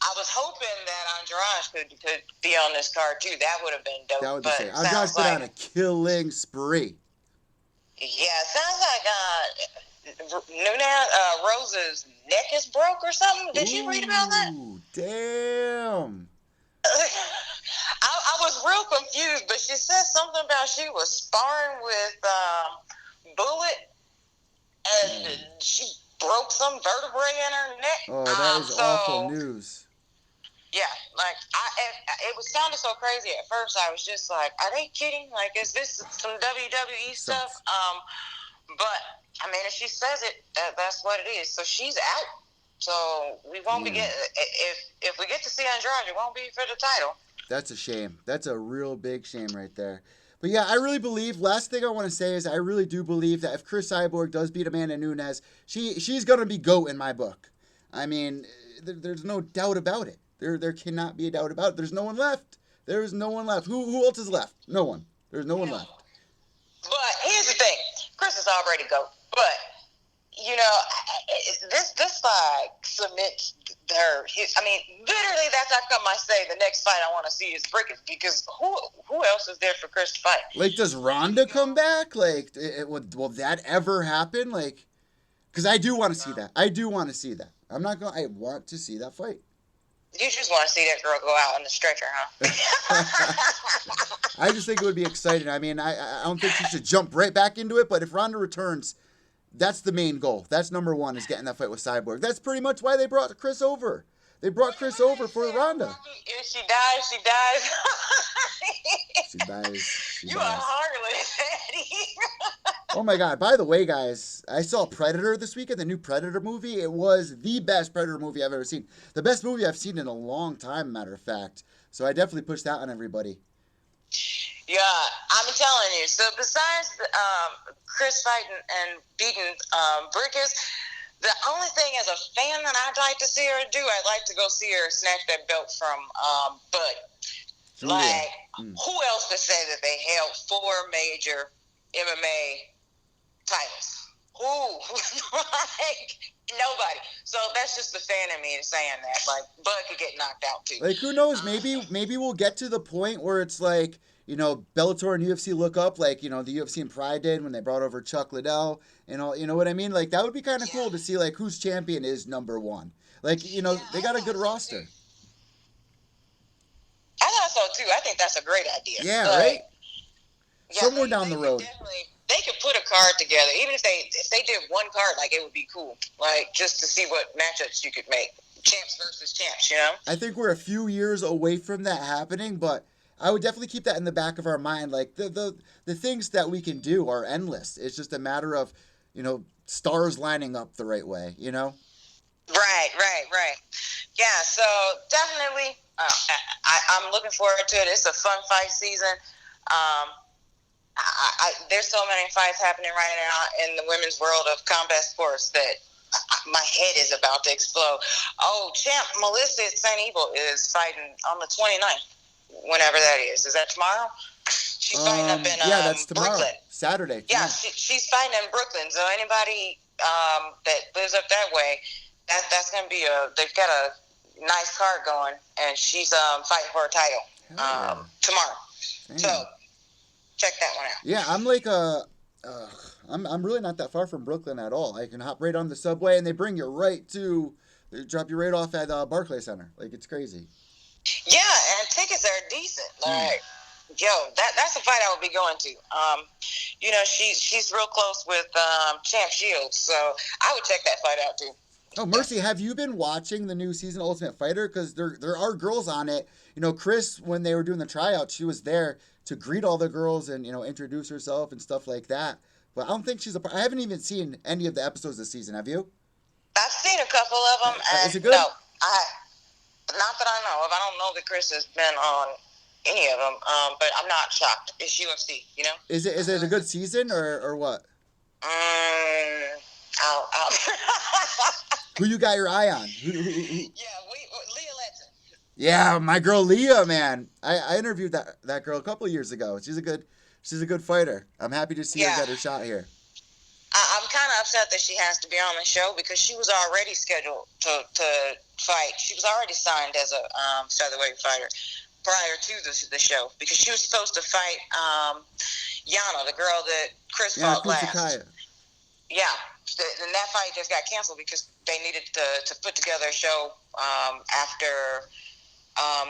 Speaker 3: I was hoping that Andrade could be on this card too. That would have been dope.
Speaker 2: That would be sick. Andrade's been on a killing spree.
Speaker 3: Yeah, it sounds like Rose's neck is broke or something. Did you read about that?
Speaker 2: Ooh, damn.
Speaker 3: I was real confused, but she said something about she was sparring with Bullet, and she broke some vertebrae in her neck.
Speaker 2: Oh, that is awful news.
Speaker 3: Yeah, like it was sounding so crazy at first. I was just like, "Are they kidding? Like, is this some WWE stuff?" But I mean, if she says it, that's what it is. So she's out. So we won't be if we get to see Andrade, it won't be for the title.
Speaker 2: That's a shame. That's a real big shame right there. But yeah, I really believe, last thing I want to say is I really do believe that if Chris Cyborg does beat Amanda Nunes, she's going to be GOAT in my book. I mean, there's no doubt about it. There cannot be a doubt about it. There's no one left. There's no one left. Who else is left? No one. There's no one left.
Speaker 3: But here's the thing. Chris is already GOAT. But, This like cements her. I mean, literally, that's how come I say the next fight I want to see is Brickens, because who else is there for Chris to fight?
Speaker 2: Like, does Ronda come back? Like, will that ever happen? Like, because I do want to see that. I do want to see that. I'm not going. I want to see that fight.
Speaker 3: You just want to see that girl go out on the stretcher, huh?
Speaker 2: I just think it would be exciting. I mean, I don't think she should jump right back into it, but if Ronda returns, that's the main goal. That's number one, is getting that fight with Cyborg. That's pretty much why they brought Chris over. They brought Chris over for Ronda.
Speaker 3: If she dies, she dies.
Speaker 2: She dies.
Speaker 3: You are heartless, Eddie.
Speaker 2: Oh my God. By the way, guys, I saw Predator this weekend, the new Predator movie. It was the best Predator movie I've ever seen. The best movie I've seen in a long time, matter of fact. So I definitely push that on everybody.
Speaker 3: Yeah, I'm telling you. So besides Chris fighting and beating Brickens, the only thing as a fan that I'd like to see her do, I'd like to go see her snatch that belt from Bud. Like, who else to say that they held 4 major MMA titles? Who? Like, nobody. So that's just the fan in me saying that. Like, Bud could get knocked out too.
Speaker 2: Like, who knows? Maybe we'll get to the point where it's like, you know, Bellator and UFC look up, like, you know, the UFC and Pride did when they brought over Chuck Liddell and all, you know what I mean? Like, that would be kind of cool to see, like, whose champion is number one. Like, you know, they got a good roster.
Speaker 3: I thought so too. I think that's a great idea.
Speaker 2: Yeah, right?
Speaker 3: Yeah,
Speaker 2: somewhere down the road.
Speaker 3: They could put a card together. Even if they did one card, like, it would be cool. Like, just to see what matchups you could make. Champs versus champs, you know?
Speaker 2: I think we're a few years away from that happening, but I would definitely keep that in the back of our mind. Like, the things that we can do are endless. It's just a matter of, you know, stars lining up the right way, you know?
Speaker 3: Right. Yeah, so definitely, I'm looking forward to it. It's a fun fight season. There's so many fights happening right now in the women's world of combat sports that my head is about to explode. Oh, champ Melissa at St. Evil is fighting on the 29th, whenever that is. Is that tomorrow? She's fighting up in
Speaker 2: that's tomorrow.
Speaker 3: Brooklyn.
Speaker 2: Saturday.
Speaker 3: Yeah, she's fighting in Brooklyn. So anybody that lives up that way, that's going to be they've got a nice card going, and she's fighting for a title tomorrow. Damn. So check that one out.
Speaker 2: Yeah, I'm like I'm really not that far from Brooklyn at all. I can hop right on the subway, and they bring you right to, they drop you right off at Barclays Center. Like, it's crazy.
Speaker 3: Yeah, and tickets are decent. Like, yo, that's a fight I would be going to. You know, she's real close with Champ Shields, so I would check that fight out too.
Speaker 2: Oh, Mercy, have you been watching the new season of Ultimate Fighter? Because there are girls on it. You know, Chris, when they were doing the tryouts, she was there to greet all the girls and, you know, introduce herself and stuff like that. But I don't think she's I haven't even seen any of the episodes this season. Have you?
Speaker 3: I've seen a couple of them. And
Speaker 2: is it good?
Speaker 3: No, not that I know of. I don't know that Chris has been on any of them. But I'm not shocked. It's UFC, you know.
Speaker 2: Is it a good season or what?
Speaker 3: I'll
Speaker 2: Who you got your eye on?
Speaker 3: Yeah, Leah Letson.
Speaker 2: Yeah, my girl Leah, man. I interviewed that girl a couple of years ago. She's a good fighter. I'm happy to see her get her shot here.
Speaker 3: I'm kind of upset that she has to be on the show because she was already scheduled to fight. She was already signed as a featherweight fighter prior to the show because she was supposed to fight Yana, the girl that Chris fought last.
Speaker 2: Sakaya.
Speaker 3: Yeah, and that fight just got canceled because they needed to put together a show after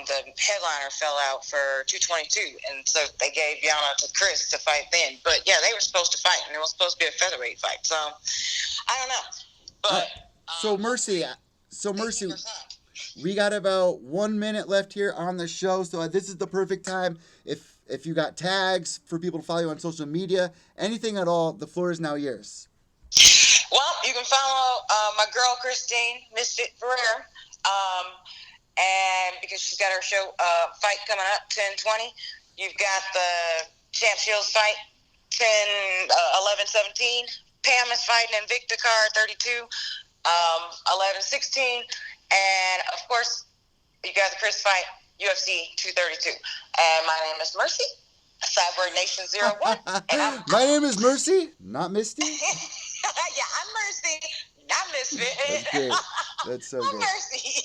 Speaker 3: the headliner fell out for 222, and so they gave Yana to Chris to fight then. But yeah, they were supposed to fight, and it was supposed to be a featherweight fight. So I don't know. But
Speaker 2: so Mercy, we got about 1 minute left here on the show, so this is the perfect time. If you got tags for people to follow you on social media, anything at all, the floor is now yours.
Speaker 3: Well, you can follow my girl Christine Misfit Ferrer, and because she's got her show fight coming up 10/20. You've got the Champ Shields fight 11/17. Pam is fighting Invicta card 32, 11/16, and of course you got the Chris fight UFC 232. And my name is Mercy, Cyborg Nation 01. And
Speaker 2: my name is Mercy, not Misty.
Speaker 3: Yeah, I'm Mercy. Not misfit.
Speaker 2: That's great. That's so
Speaker 3: Oh,
Speaker 2: good.
Speaker 3: mercy.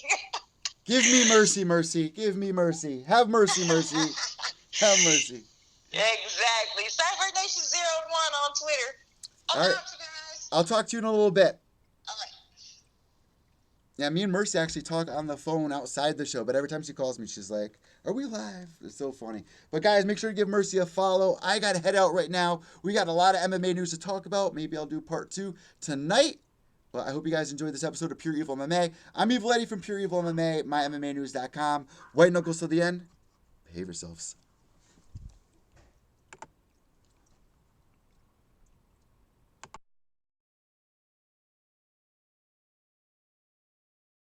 Speaker 2: Give me mercy, mercy. Give me mercy. Have mercy, mercy. Have mercy.
Speaker 3: Exactly. Cyber Nation 01 on Twitter.
Speaker 2: All right.
Speaker 3: You guys.
Speaker 2: I'll talk to you in a little bit.
Speaker 3: All right.
Speaker 2: Yeah, me and Mercy actually talk on the phone outside the show, but every time she calls me, she's like, "Are we live?" It's so funny. But guys, make sure to give Mercy a follow. I got to head out right now. We got a lot of MMA news to talk about. Maybe I'll do part 2 tonight. But I hope you guys enjoyed this episode of Pure Evil MMA. I'm Evil Eddie from Pure Evil MMA, mymmanews.com. White knuckles to the end. Behave yourselves.